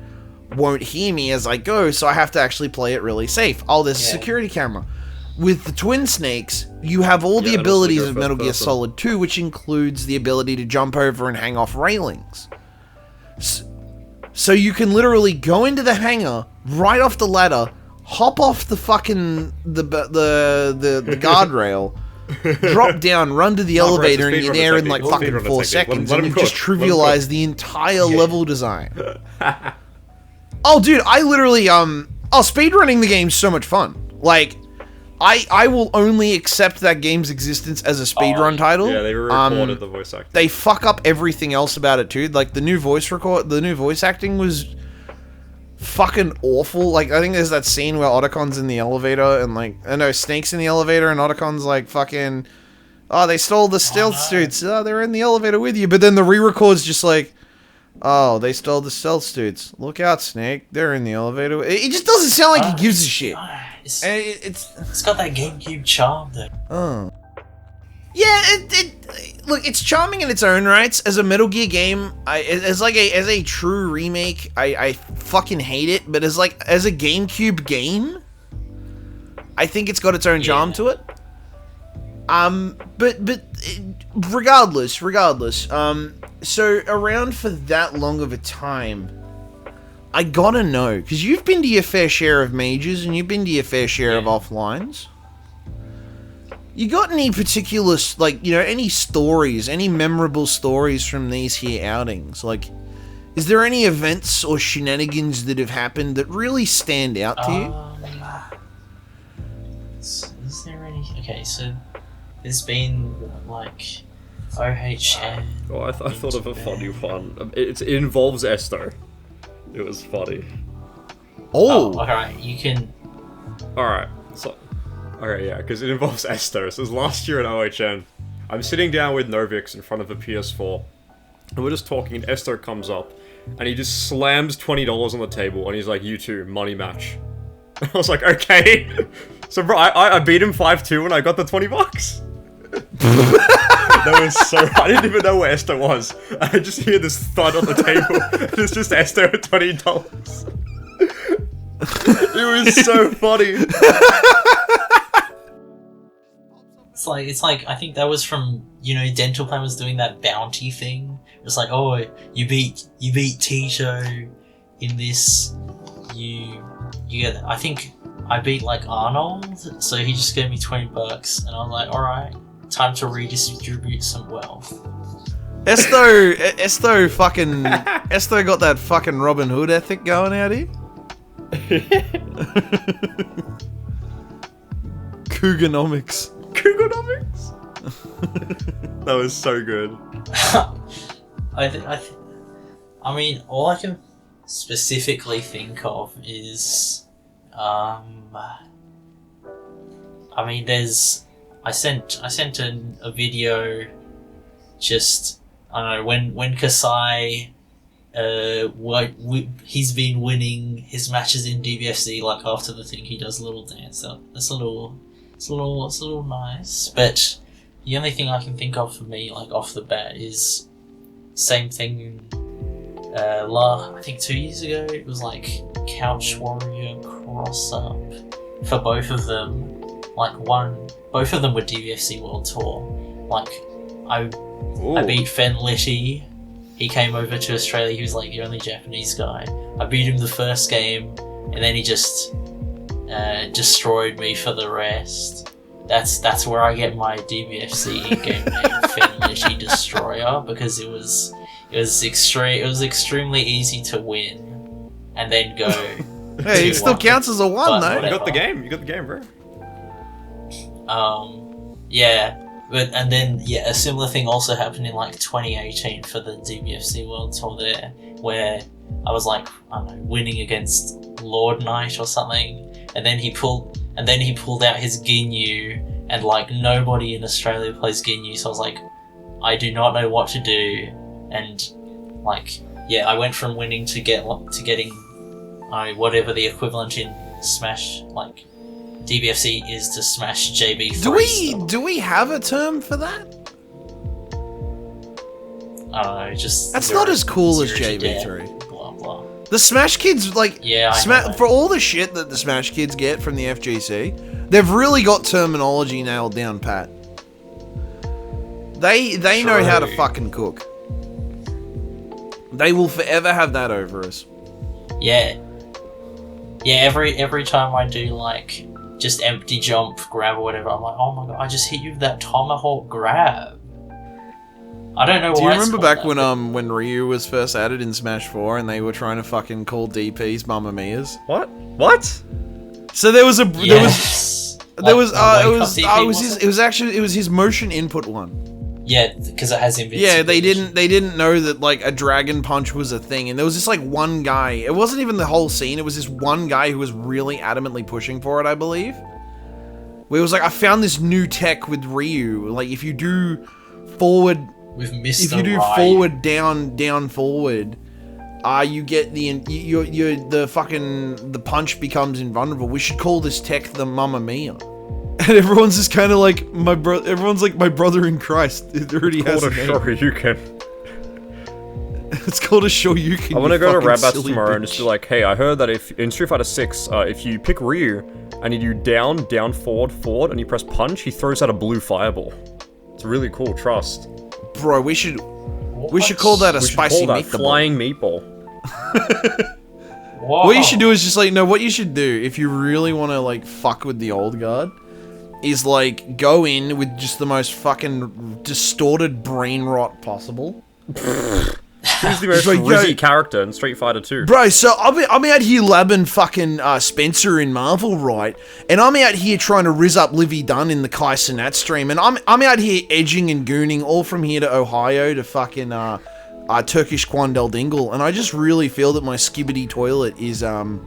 won't hear me as I go, so I have to actually play it really safe. Oh, there's a security camera. With the Twin Snakes, you have all the abilities of Metal Gear Solid 2, which includes the ability to jump over and hang off railings. So you can literally go into the hangar, right off the ladder, hop off the fucking the guardrail, drop down, run to the elevator, and you're there in like fucking 4 seconds, and you've just trivialized the entire level design. Oh, dude, I literally, speedrunning the game's so much fun. Like, I will only accept that game's existence as a speedrun title. Yeah, they recorded the voice acting. They fuck up everything else about it, too. Like, the new voice acting was fucking awful. Like, I think there's that scene where Otacon's in the elevator, and, like, Snake's in the elevator, and Otacon's, like, fucking, oh, they stole the stealth suits. Oh, they're in the elevator with you. But then the re-record's just like, oh, they stole the stealth suits. Look out, Snake. They're in the elevator. It just doesn't sound like he gives a shit. It's got that GameCube charm, though. Yeah, look, it's charming in its own rights. As a Metal Gear game, as a true remake, I fucking hate it. But as a GameCube game, I think it's got its own charm to it. But regardless, so around for that long of a time, I gotta know, because you've been to your fair share of majors and you've been to your fair share of offlines. You got any particular, like, any stories, any memorable stories from these here outings? Like, is there any events or shenanigans that have happened that really stand out to you? Is there any... Okay, so there's been like OHN. Oh, I thought of a funny one. It involves Esto. It was funny. Oh, alright, you can. Alright, so. Okay, yeah, because it involves Esto. So it was last year at OHN. I'm sitting down with Novix in front of a PS4. And we're just talking, and Esto comes up. And he just slams $20 on the table, and he's like, "You two, money match." I was like, okay. So, bro, I beat him 5-2, and I got the $20. That was so. I didn't even know where Esto was. I just hear this thud on the table, and it's just Esto at $20. It was so funny. It's like I think that was from, Dental Plan was doing that bounty thing. It's like, oh, you beat Tito in this, you get. I think I beat like Arnold, so he just gave me $20, and I was like, all right, time to redistribute some wealth. Esto got that fucking Robin Hood ethic going out here. Couganomics. That was so good. I mean, all I can specifically think of is, I mean, I sent a video, just, I don't know, when Kasai, he's been winning his matches in DBFC, like after the thing, he does a little dance up. It's a little nice, but the only thing I can think of for me, like off the bat, is same thing. I think 2 years ago, it was like Couch Warrior cross up for both of them. Both of them were DBFC World Tour. Like I beat Fen Litty. He came over to Australia. He was like the only Japanese guy. I beat him the first game, and then he just destroyed me for the rest. That's where I get my DBFC game name, Fen Litty Destroyer, because it was extremely easy to win, and then go. Hey, it still counts as a one, though. You got the game, bro. Yeah. And then a similar thing also happened in like 2018 for the DBFC World Tour there, where I was like, I don't know, winning against Lord Knight or something, and then he pulled out his Ginyu, and like nobody in Australia plays Ginyu, so I was like, I do not know what to do, and like I went from winning to getting whatever the equivalent in Smash, like DBFC is to Smash JB3. Do we have a term for that? I don't know, just that's not as cool as JB3. Blah blah. The Smash Kids, like, I for all the shit that the Smash Kids get from the FGC, they've really got terminology nailed down pat. They know how to fucking cook. They will forever have that over us. Yeah. Every time I do like just empty jump grab or whatever, I'm like, oh my god, I just hit you with that tomahawk grab. I don't know why. Do you remember back when Ryu was first added in Smash 4 and they were trying to fucking call DPs Mamma Mia's? What? So there was his motion input one. Yeah, because it has invincibility. Yeah, they didn't know that like a dragon punch was a thing, and there was this like one guy. It wasn't even the whole scene. It was this one guy who was really adamantly pushing for it, I believe. Where it was like, I found this new tech with Ryu. Like if you do forward with Mr. If you do Ryu. forward down forward, you get the punch becomes invulnerable. We should call this tech the Mamma Mia. And everyone's just kind of like everyone's like my brother in Christ. It already has a name. Shoryuken. It's called a Shoryuken. I want to go to Rabats tomorrow and just be like, hey, I heard that if in Street Fighter 6, if you pick Ryu and you do down, forward, and you press punch, he throws out a blue fireball. It's really cool. Trust. Bro, we should call that a spicy meatball. Flying meatball. What you should do is just like, no, what you should do if you really want to like fuck with the old guard is like go in with just the most fucking distorted brain rot possible. Who's the most like, rizzy character in Street Fighter 2? Bro, so I'm out here labbing fucking Spencer in Marvel, right? And I'm out here trying to rizz up Livy Dunn in the Kai Cenat stream, and I'm out here edging and gooning all from here to Ohio to fucking Turkish Quandel Dingle, and I just really feel that my skibbity toilet is my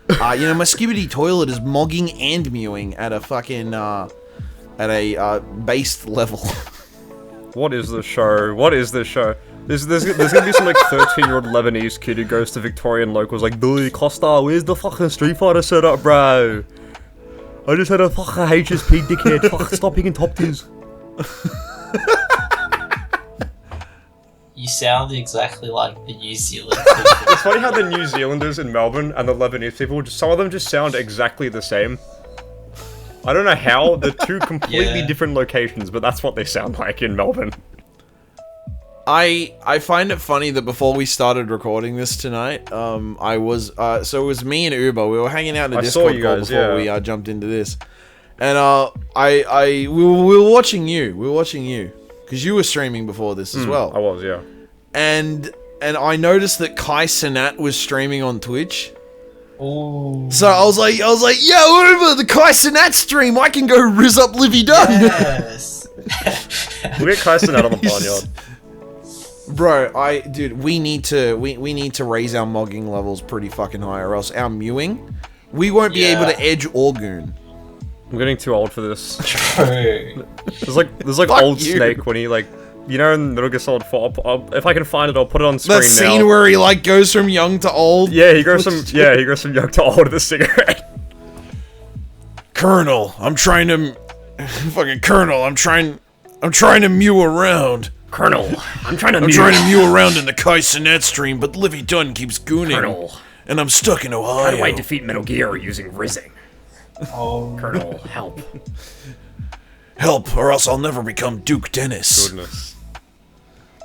skibbity toilet is mogging and mewing at a fucking based level. What is this show? What is this show? There's gonna be some like 13-year-old Lebanese kid who goes to Victorian locals like, "Boy, Costa, where's the fucking Street Fighter setup, bro? I just had a fucking HSP dickhead. Fuck, stop picking top tiers." You sound exactly like the New Zealand people. It's funny how the New Zealanders in Melbourne and the Lebanese people, some of them just sound exactly the same. I don't know how, they're two completely different locations, but that's what they sound like in Melbourne. I find it funny that before we started recording this tonight, so it was me and Uber. We were hanging out in the Discord call before we jumped into this, and we were watching you. We were watching you because you were streaming before this as well. I was, yeah. And I noticed that Kai Cenat was streaming on Twitch. Ooh. So I was like, yo, Uber, the Kai Cenat stream, I can go rizz up Livy Dunn. Yes. We'll get Kai Cenat on the Bahnyard. Bro, dude, we need to raise our mogging levels pretty fucking high, or else our mewing, we won't be able to edge or goon. I'm getting too old for this. True. There's like old Snake when he like, you know, in Metal Gear Solid 4. If I can find it, I'll put it on screen now. That scene where he like goes from young to old. Yeah, he goes from young to old with a cigarette. Colonel, I'm trying to mew around. Colonel, I'm trying to mew around in the Kai Cenat stream, but Livy Dunn keeps gooning. Colonel, and I'm stuck in Ohio. how do I defeat Metal Gear using rizzing? Oh. Colonel, help. Help, or else I'll never become Duke Dennis. Goodness.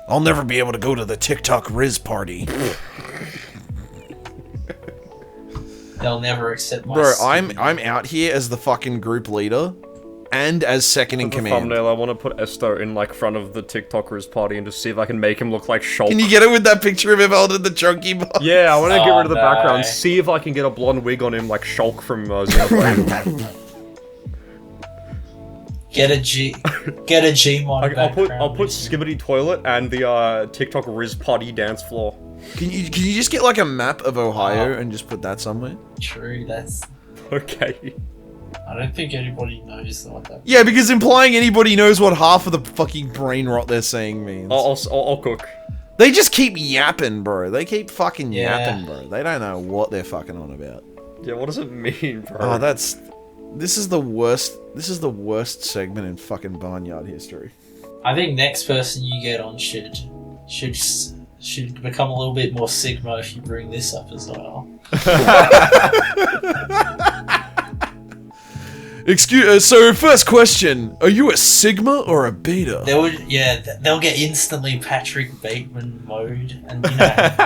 I'll never be able to go to the TikTok Riz party. They'll never accept my Bro, I'm out here as the fucking group leader and as second in command. Thumbnail, I want to put Esto in like front of the TikTok Riz party and just see if I can make him look like Shulk. Can you get it with that picture of him holding the Tronky box? Yeah, I want to get rid of the background, see if I can get a blonde wig on him like Shulk from Xenoblade. Get a G mod. I'll put Skibbity Toilet and the TikTok Riz Party dance floor. Can you just get like a map of Ohio and just put that somewhere? True, that's... Okay. I don't think anybody knows what that... Yeah, because implying anybody knows what half of the fucking brain rot they're saying means. I'll cook. They just keep yapping, bro. They keep fucking yapping, bro. They don't know what they're fucking on about. Yeah, what does it mean, bro? Oh, this is the worst segment in fucking Bahnyard history. I think next person you get on should become a little bit more Sigma if you bring this up as well. So first question, are you a Sigma or a Beta? They'll get instantly Patrick Bateman mode, and you know.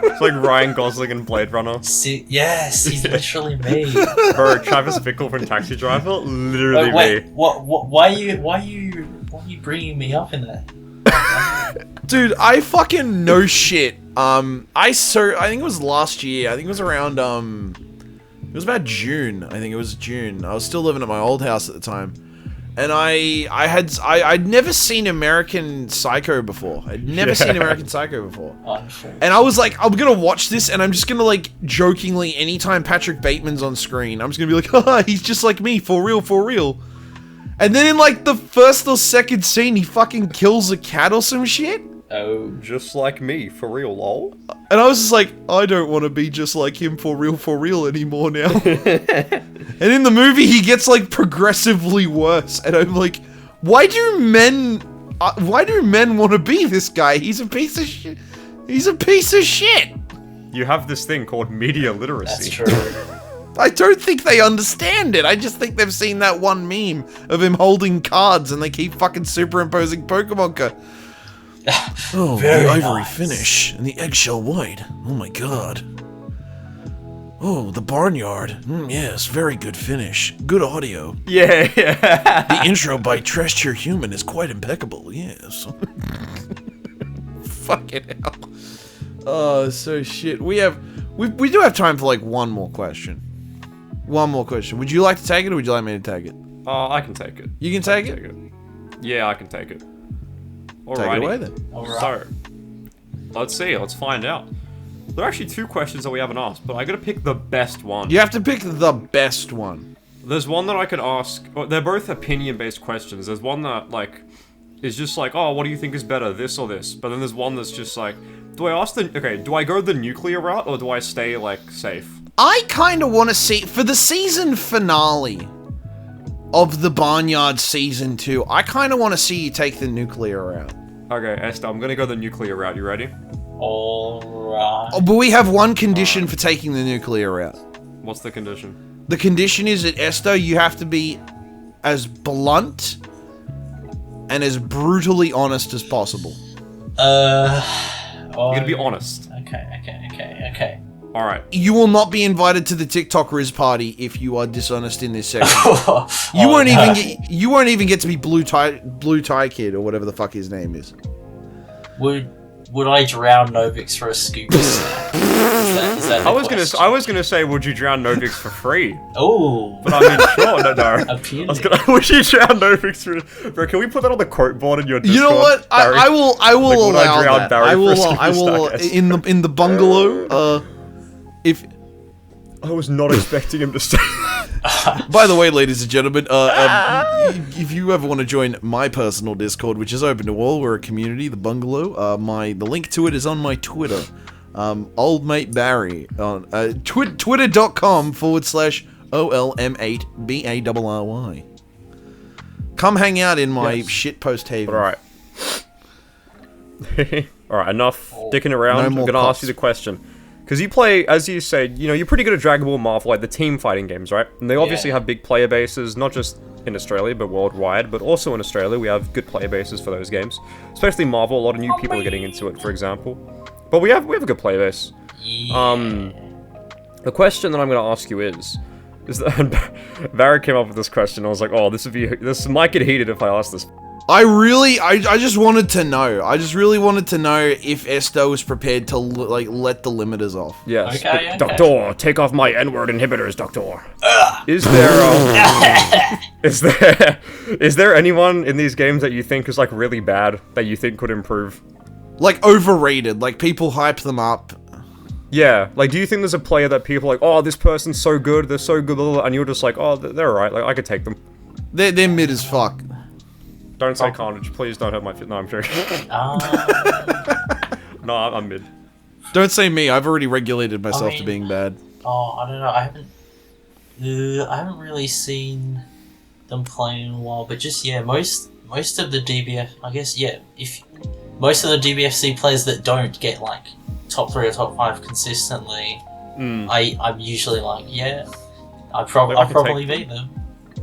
It's like Ryan Gosling and Blade Runner. Yes, he's literally me. Bro, Travis Bickle from Taxi Driver, literally wait, me. Why are you bringing me up in that? Dude, I fucking know shit. I think it was last year. I think it was around it was about June. I think it was June. I was still living at my old house at the time. And I'd never seen American Psycho before. I'd never seen American Psycho before. And I was like, I'm gonna watch this and I'm just gonna like jokingly, anytime Patrick Bateman's on screen, I'm just gonna be like, haha, he's just like me, for real, for real. And then in like the first or second scene, he fucking kills a cat or some shit. Oh. Just like me, for real, lol. And I was just like, I don't want to be just like him for real anymore now. And in the movie, he gets like progressively worse. And I'm like, why do men want to be this guy? He's a piece of shit. He's a piece of shit. You have this thing called media literacy. That's true. I don't think they understand it. I just think they've seen that one meme of him holding cards and they keep fucking superimposing Pokemon cards. Oh, Very the ivory nice. finish and the eggshell white. Oh my god. Oh, the barnyard. Yes, very good finish. Good audio. Yeah. The intro by Trash Tier Human is quite impeccable, yes. Fucking hell. Oh, so shit. We do have time for like one more question. One more question. Would you like to take it, or would you like me to take it? I can take it. You can take it? Yeah, I can take it. Alrighty. Take it away then. Alright. So, let's see. Let's find out. There are actually 2 questions that we haven't asked, but I gotta pick the best one. You have to pick the best one. There's one that I could ask. Well, they're both opinion-based questions. There's one that like is just like, oh, what do you think is better, this or this? But then there's one that's just like, do I go the nuclear route or do I stay like safe? I kind of want to see, for the season finale of the Bahnyard Season 2, I kind of want to see you take the nuclear route. Okay, Esto, I'm gonna go the nuclear route. You ready? Alright. Oh, but we have one condition for taking the nuclear route. What's the condition? The condition is that, Esto, you have to be as blunt and as brutally honest as possible. You're gonna be honest. Okay. Alright. You will not be invited to the TikTok Riz party if you are dishonest in this section. You won't even get to be Blue Tie Kid or whatever the fuck his name is. Would I drown Novix for a scoop? Is that I was gonna say, would you drown Novix for free? Oh, But I mean, sure, no. appealing. Would you drown Novix for? Bro, can we put that on the quote board in your Discord? You know what? I will Like, would I allow drown that. Barry I will. for a I will superstar? in the bungalow. If. I was not expecting him to say. By the way, ladies and gentlemen, if you ever want to join my personal Discord, which is open to all, we're a community, the bungalow. The link to it is on my Twitter, old mate Barry on twitter.com/OLM8BARRY. Come hang out in my shitpost haven. All right. All right. Enough dicking around. No I'm more gonna cops. ask you the question. Because you play, as you said, you know, you're pretty good at Dragon Ball Marvel, like the team fighting games, right? And they obviously have big player bases, not just in Australia, but worldwide, but also in Australia, we have good player bases for those games. Especially Marvel, a lot of new people are getting into it, for example. But we have a good player base. The question that I'm going to ask you is that Barrett came up with this question, I was like, oh, this might get heated if I ask this. I just wanted to know. I just really wanted to know if Esto was prepared to let the limiters off. Yes. Okay. Doctor, take off my N-word inhibitors, Doctor. Is there anyone in these games that you think is like really bad that you think could improve? Like overrated, like people hype them up. Yeah, like do you think there's a player that people are like, oh, this person's so good, they're so good, and you're just like, oh, they're alright, like I could take them. They're mid as fuck. Don't say Carnage, please don't hurt my fit. No, I'm joking. No, I'm mid. Don't say me. I've already regulated myself to being bad. Oh, I don't know. I haven't really seen them play in a while. But just most of the DBF, I guess, if most of the DBFC players that don't get like top 3 or top 5 consistently, I'm usually like, I'll probably beat them.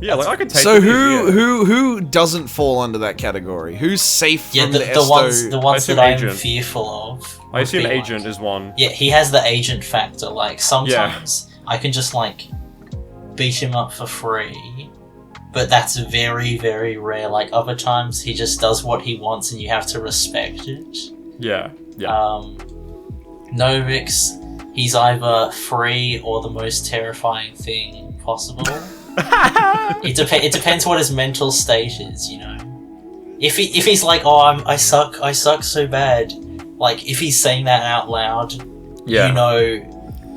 Yeah, like I could take. So who doesn't fall under that category? Who's safe from the Esto? The ones that I'm fearful of. I assume Agent is one. Yeah, he has the agent factor. Like sometimes I can just like beat him up for free, but that's very, very rare. Like other times he just does what he wants and you have to respect it. Yeah. Novix, he's either free or the most terrifying thing possible. It depends what his mental state is, you know. If he's like, oh, I suck so bad, like if he's saying that out loud, you know,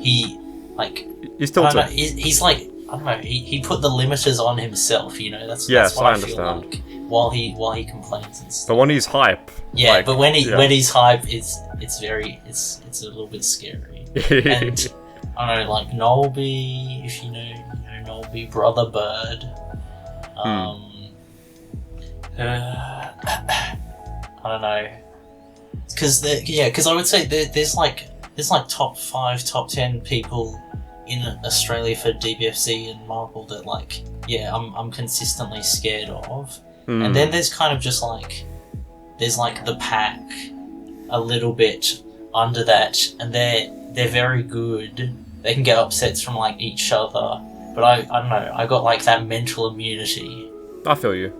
he's tilted. He's like, I don't know, he put the limiters on himself, you know. That's what I understand. Feel like while he complains and stuff. But when he's hype, but when he's hype, it's a little bit scary. And I don't know, like Nolby, if you know Nolby, Brother Bird. I don't know, because I would say there's like top 5, top 10 people in Australia for DBFC and Marvel that like I'm consistently scared of, and then there's kind of just like there's like the pack a little bit under that, and they're very good. They can get upsets from like each other, but I don't know. I got like that mental immunity. I feel you.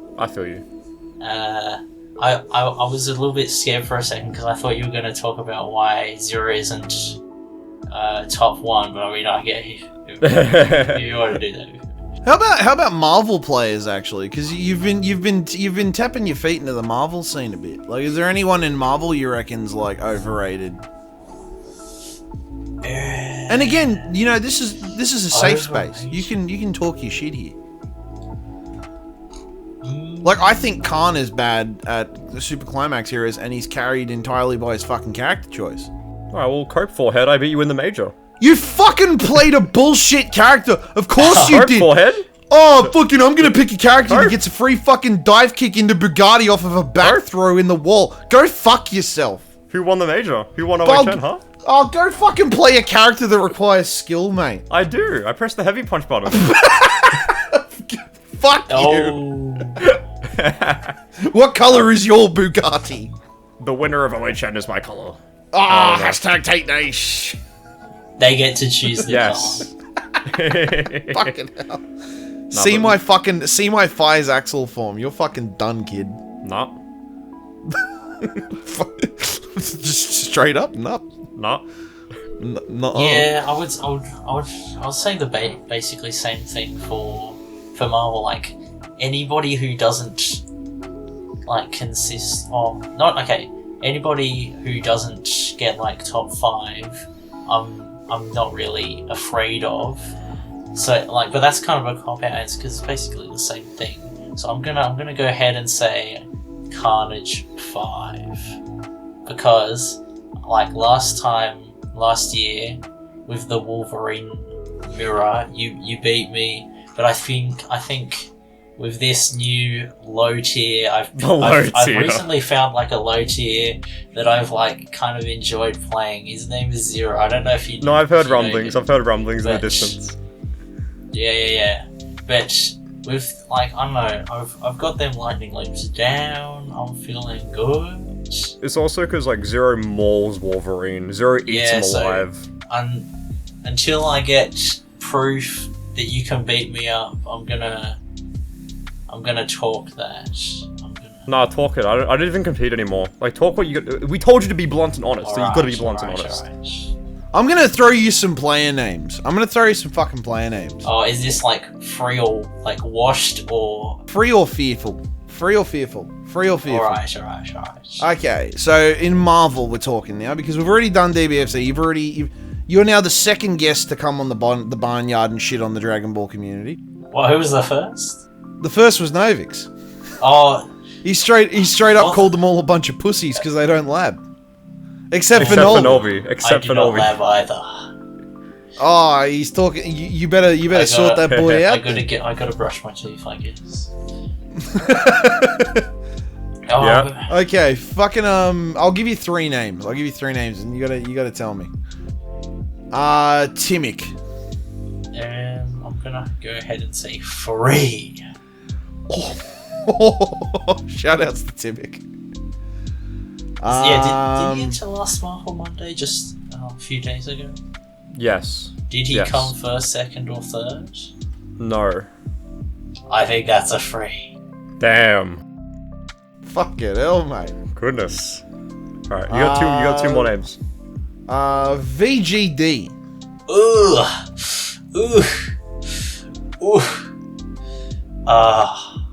I was a little bit scared for a second because I thought you were going to talk about why Zero isn't top 1, but I mean, I get you. You want to do that. How about Marvel players actually? Because you've been tapping your feet into the Marvel scene a bit. Like, is there anyone in Marvel you reckon's like overrated? And again, you know, this is a safe space. You can talk your shit here. Like, I think Khan is bad at the Super Climax Heroes, and he's carried entirely by his fucking character choice. Alright, well, cope, Forehead. I beat you in the major. You fucking played a bullshit character. Of course you did. Forehead? Oh, fucking, I'm gonna pick a character that gets a free fucking dive kick into Bugatti off of a back throw in the wall. Go fuck yourself. Who won the major? Who won OHN, huh? Oh, go fucking play a character that requires skill, mate. I do. I pressed the heavy punch button. Fuck you. What color is your Bugatti? The winner of OHN is my color. Ah, hashtag Tate Nash. They get to choose the Yes. Fucking hell. See my Fires Axel form. You're fucking done, kid. Nah. Just straight up, nah. Nah. color. Yeah, I would say the basically same thing for Marvel. Like, anybody who doesn't like consist of anybody who doesn't get like top 5, I'm not really afraid of. So like, but that's kind of a cop out because it's basically the same thing. So I'm gonna go ahead and say Carnage 5 because like last year with the Wolverine mirror, you beat me. But I think with this new low tier, I've recently found like a low tier that I've like kind of enjoyed playing. His name is Zero. I don't know if you. No, I've heard rumblings. I've heard rumblings in the distance. Yeah. But with like, I don't know, I've got them lightning loops down. I'm feeling good. It's also because like Zero mauls Wolverine. Zero eats him alive. Until I get proof that you can beat me up, I'm gonna talk that. Nah, talk it. I didn't even compete anymore. Like, talk what you got. We told you to be blunt and honest, so you gotta be blunt and honest. I'm gonna throw you some player names. I'm gonna throw you some fucking player names. Oh, is this like free or like washed or free or fearful? Free or fearful? Free or fearful? Alright. Okay, so in Marvel we're talking now because we've already done DBFC. You're now the second guest to come on the Bahnyard and shit on the Dragon Ball community. Well, who was the first? The first was Novix. Oh, he straight up called them all a bunch of pussies because they don't lab. Except for Novi. Except for Novi. I do not lab either. Oh, he's talking. You better sort that boy out. I gotta brush my teeth, I guess. Yeah. Okay, fucking I'll give you 3 names. and you gotta tell me. Timic. I'm gonna go ahead and say free. Oh, shout-outs to Timic. Did he enter last Marvel Monday just a few days ago? Yes. Did he come first, second, or third? No. I think that's a free. Damn. Fuck it, hell, mate. Goodness. Alright, you got two more names. VGD. Ooh.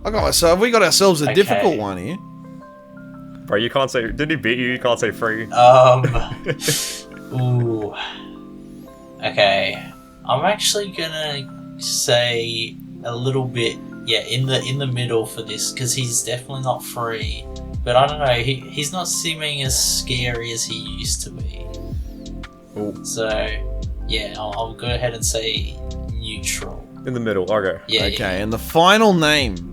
We got ourselves a difficult one here. Bro, you can't say. Did he beat you? You can't say free. Ooh. Okay. I'm actually gonna say a little bit. Yeah, in the middle for this because he's definitely not free. But I don't know. He's not seeming as scary as he used to be. Ooh. So yeah, I'll go ahead and say neutral. In the middle. Okay. Yeah. Okay, and the final name.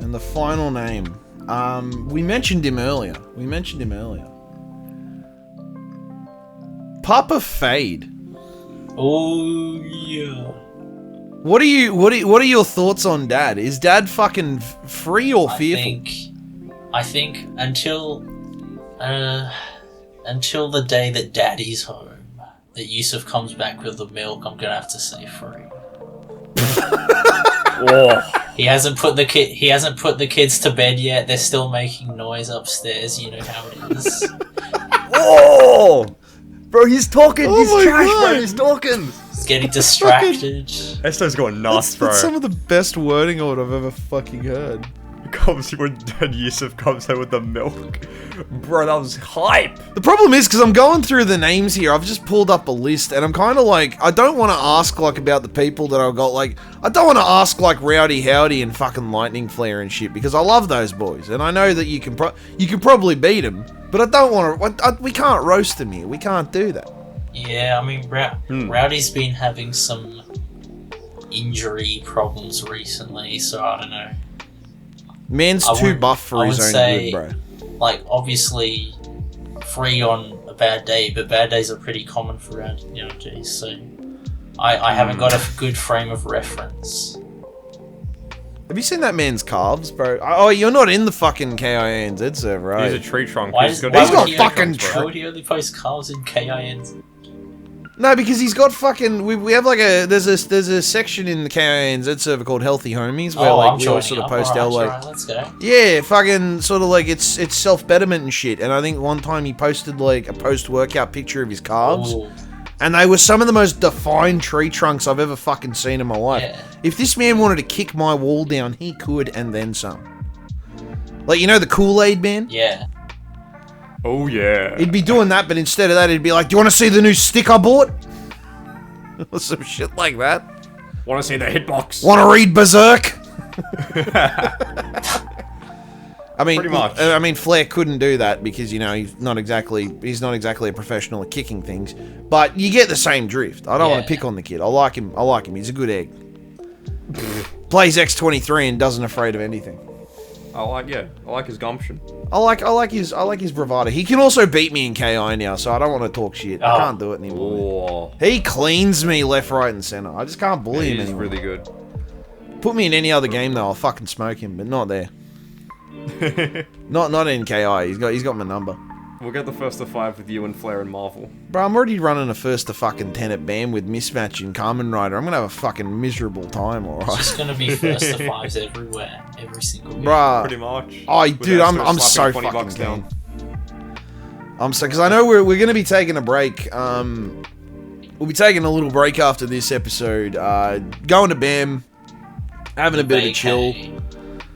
We mentioned him earlier. Papa Fade. Oh yeah. What are your thoughts on Dad? Is Dad fucking free or fearful? I think until the day that Daddy's home, that Yusuf comes back with the milk, I'm gonna have to say free. Whoa. He hasn't put the kids to bed yet. They're still making noise upstairs. You know how it is. Oh! Bro, he's talking. Oh he's my trash, God. bro. He's talking. He's getting distracted. Esto's going nuts, That's some of the best wording of what I've ever fucking heard. Comes when Yusuf comes out with the milk. Bro, that was hype. The problem is, because I'm going through the names here, I've just pulled up a list, and I'm kind of like, I don't want to ask, like, about the people that I've got, like, I don't want to ask, like, Rowdy Howdy and fucking Lightning Flare and shit, because I love those boys, and I know that you can probably beat them, but I don't want to, we can't roast them here, we can't do that. Yeah, I mean, Rowdy's been having some injury problems recently, so I don't know. Man's too buff for his own good, bro. Like, obviously, free on a bad day, but bad days are pretty common for Rowdy, so I haven't got a good frame of reference. Have you seen that man's calves, bro? Oh, you're not in the fucking KINZ server, right? He's a tree trunk. Why He's would got he fucking why would he only post calves in KINs? No, because he's got fucking. We have like there's a section in the KINZ server called Healthy Homies where like we all sort of post our like. Alright, let's go. Yeah, fucking sort of like it's self betterment and shit. And I think one time he posted like a post workout picture of his calves, Ooh. and they were some of the most defined tree trunks I've ever fucking seen in my life. Yeah. If this man wanted to kick my wall down, he could, and then some. Like, you know the Kool-Aid man? Yeah. Oh yeah. He'd be doing that, but instead of that, he'd be like, "Do you want to see the new stick I bought?" Or some shit like that. Want to see the hitbox? Want to read Berserk? I mean, Pretty much. I mean, Flair couldn't do that because, you know, he's not exactly a professional at kicking things. But you get the same drift. I don't want to pick on the kid. I like him. He's a good egg. Plays X23 and doesn't afraid of anything. I like his gumption. I like his bravado. He can also beat me in KI now, so I don't want to talk shit. I can't do it anymore. Oh, He cleans me left, right, and center. I just can't bully him he's anymore. really good. Put me in any other game though, I'll fucking smoke him, but not there. not in KI. He's got my number. We'll get the first to 5 with you and Flair and Marvel. Bro, I'm already running a first to fucking 10 at BAM with Mismatch and Carmen Rider. I'm gonna have a fucking miserable time, It's alright? just gonna be first to 5s everywhere, every single game. Bruh. Pretty much. Oh, With dude, Esto I'm so slapping 20 fucking bucks down. I'm so, because I know we're gonna be taking a break. We'll be taking a little break after this episode. Going to BAM, having a bit of a chill.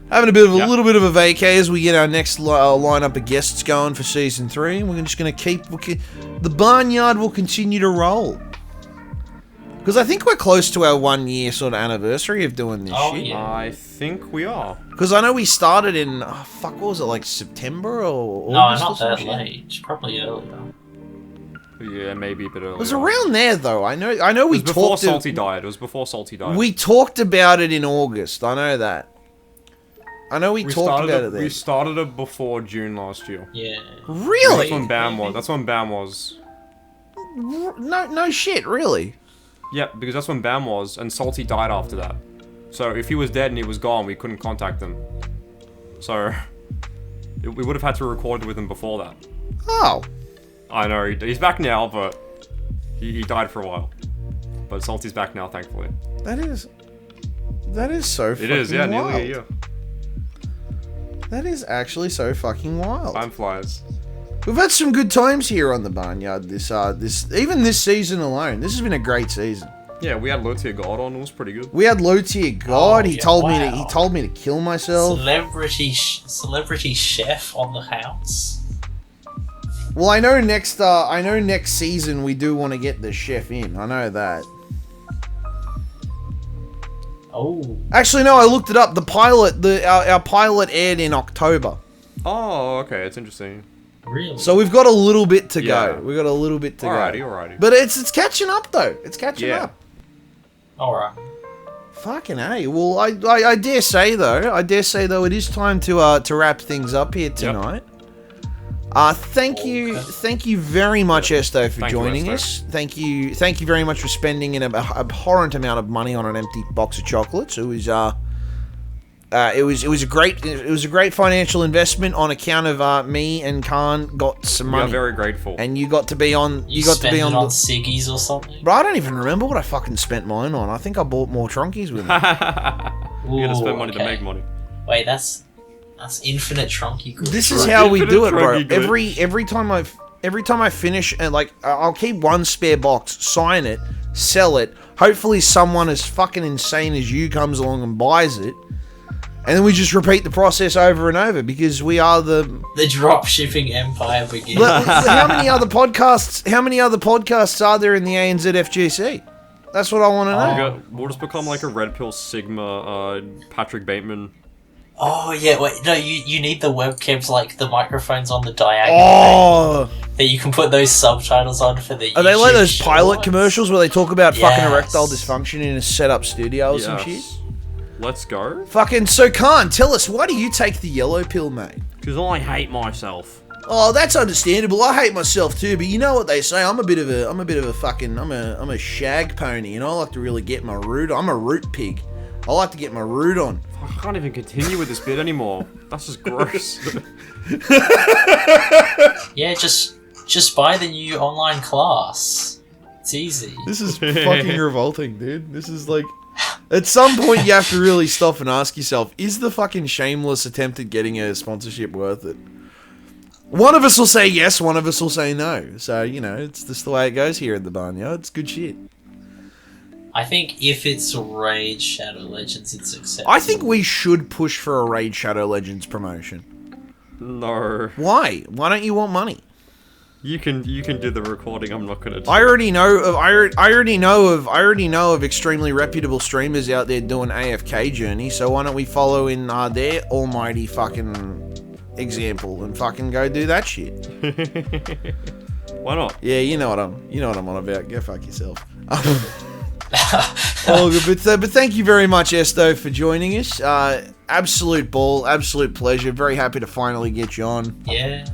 Having a little bit of a vacay as we get our next lineup of guests going for season 3. And we're just going to the Bahnyard will continue to roll. Because I think we're close to our 1 year sort of anniversary of doing this shit. Yeah. I think we are. Because I know we started in, what was it, like September or No, August not or some that shit? late. It's probably earlier. Yeah, maybe a bit earlier. It was around there though. I know we It was before talked Salty died. It was before Salty died. We talked about it in August. I know that. I know we talked about it then. We started it before June last year. Yeah. Really? That's when BAM was. That's when BAM was. No shit, really. Yeah, because that's when BAM was, and Salty died after that. So if he was dead and he was gone, we couldn't contact him. So we would have had to record with him before that. Oh. I know, he's back now, but he died for a while. But Salty's back now, thankfully. That is so fucking It is, yeah, wild. nearly a year. That is actually so fucking wild. Time flies. We've had some good times here on the Bahnyard even this season alone. This has been a great season. Yeah, we had low tier God on, it was pretty good. We had low tier God. Oh, he told me to kill Oh. myself. Celebrity chef on the house. Well, I know next season we do want to get the chef in. I know that. Oh. Actually, no, I looked it up. The pilot, our pilot aired in October. Oh, okay, it's interesting. Really? So we've got a little bit to Yeah. go. We've got a little bit to go. Alrighty. But it's catching up though. It's catching Yeah. up. Alright. Fucking A. Well, I dare say though, it is time to wrap things up here tonight. Thank you very much, Esto, for Thank you, joining Esto. us. Thank you very much for spending an abhorrent amount of money on an empty box of chocolates. It was a great financial investment on account of me and Khan got some We are money, very grateful. and you got to be on. You got to be on. on ciggies or something? Bro, I don't even remember what I fucking spent mine on. I think I bought more Tronkies with me. You gotta spend money okay. to make money. Wait, that's infinite Tronky glitch. This is how we do it, bro. Infinite Tronky Every time I finish, and like I'll keep one spare box, sign it, sell it. Hopefully, someone as fucking insane as you comes along and buys it, and then we just repeat the process over and over because we are the drop shipping empire begins. How many other podcasts? How many other podcasts are there in the ANZ FGC? That's what I want to know. We'll just become like a Red Pill Sigma, Patrick Bateman. Oh yeah, wait, no, you need the webcams, like the microphones on the diagonal Oh, that you can put those subtitles on for the are they like YouTube those pilot shorts? commercials where they talk about fucking Yes. erectile dysfunction in a set-up studio or some shit? Yes. Let's go. Fucking so Khan, tell us, why do you take the yellow pill, mate? Because I hate myself. Oh, that's understandable. I hate myself too, but you know what they say. I'm a bit of a fucking, I'm a shag pony, and I like to really get my root. I'm a root pig. I like to get my root on. I can't even continue with this bit anymore. That's just gross. Yeah, just buy the new online class. It's easy. This is fucking revolting, dude. This is like, at some point you have to really stop and ask yourself, is the fucking shameless attempt at getting a sponsorship worth it? One of us will say yes, one of us will say no. So, you know, it's just the way it goes here at the Bahnyard. It's good shit. I think if it's Raid Shadow Legends, it's acceptable. I think we should push for a Raid Shadow Legends promotion. No. Why? Why don't you want money? You can do the recording. I'm not gonna do I already know of extremely reputable streamers out there doing AFK journey, so why don't we follow in their almighty fucking example and fucking go do that shit? Why not? Yeah, you know what I'm on about. Go fuck yourself. Oh, but thank you very much, Esto, for joining us. Absolute ball, absolute pleasure. Very happy to finally get you on. Yeah.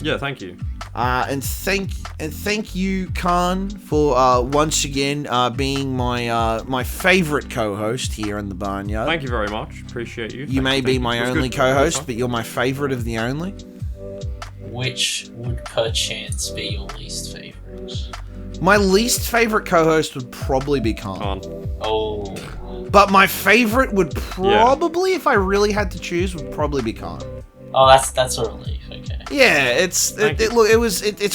Yeah, thank you. And thank you, Khan, for once again being my favorite co-host here in the Bahnyard. Thank you very much. Appreciate you. You may be my It was only good. co-host, but you're my favorite of the only. Which would perchance be your least favorite? My least favorite co-host would probably be Khan. Oh. But my favorite would probably, if I really had to choose, would probably be Khan. Oh, that's a relief. Okay. Yeah, it's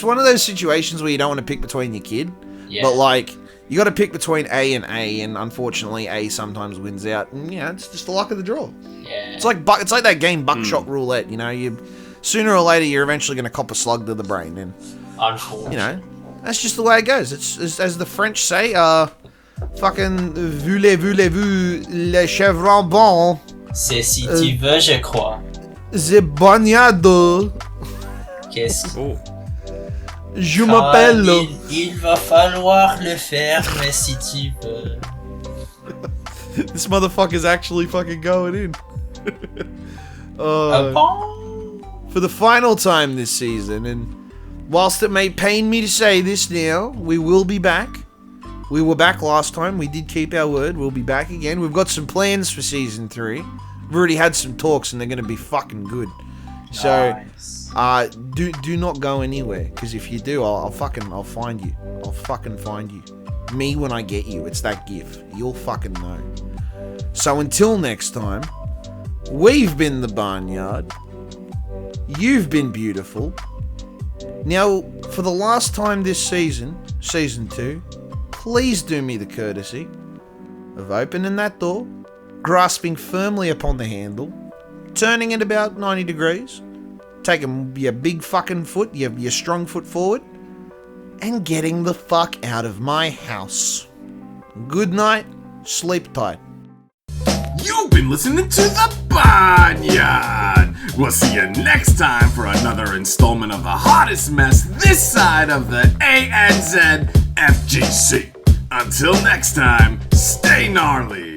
one of those situations where you don't want to pick between your kid, Yeah. but like you got to pick between A, and unfortunately A sometimes wins out, and yeah, it's just the luck of the draw. Yeah. It's like that game Buckshot Roulette. You know, you sooner or later you're eventually going to cop a slug to the brain, and Unfortunately. you know that's just the way it goes. It's as the French say, fucking voulez-vous le chevron bon, C'est si tu veux, je crois. the bagnado, Qu'est-ce Oh. je m'appelle. Il va falloir le faire, mais si tu veux. This motherfucker's actually fucking going in. For the final time this season, and whilst it may pain me to say this now, we will be back. We were back last time. We did keep our word. We'll be back again. We've got some plans for season 3. We've already had some talks, and they're going to be fucking good. So, Nice. do not go anywhere, because if you do, I'll find you. I'll fucking find you. Me when I get you. It's that gift. You'll fucking know. So until next time, we've been the Bahnyard. You've been beautiful. Now, for the last time this season, season 2, please do me the courtesy of opening that door, grasping firmly upon the handle, turning it about 90 degrees, taking your big fucking foot, your strong foot forward, and getting the fuck out of my house. Good night, sleep tight. You've been listening to the Bahnyard. We'll see you next time for another installment of the hottest mess this side of the ANZ FGC. Until next time, stay gnarly.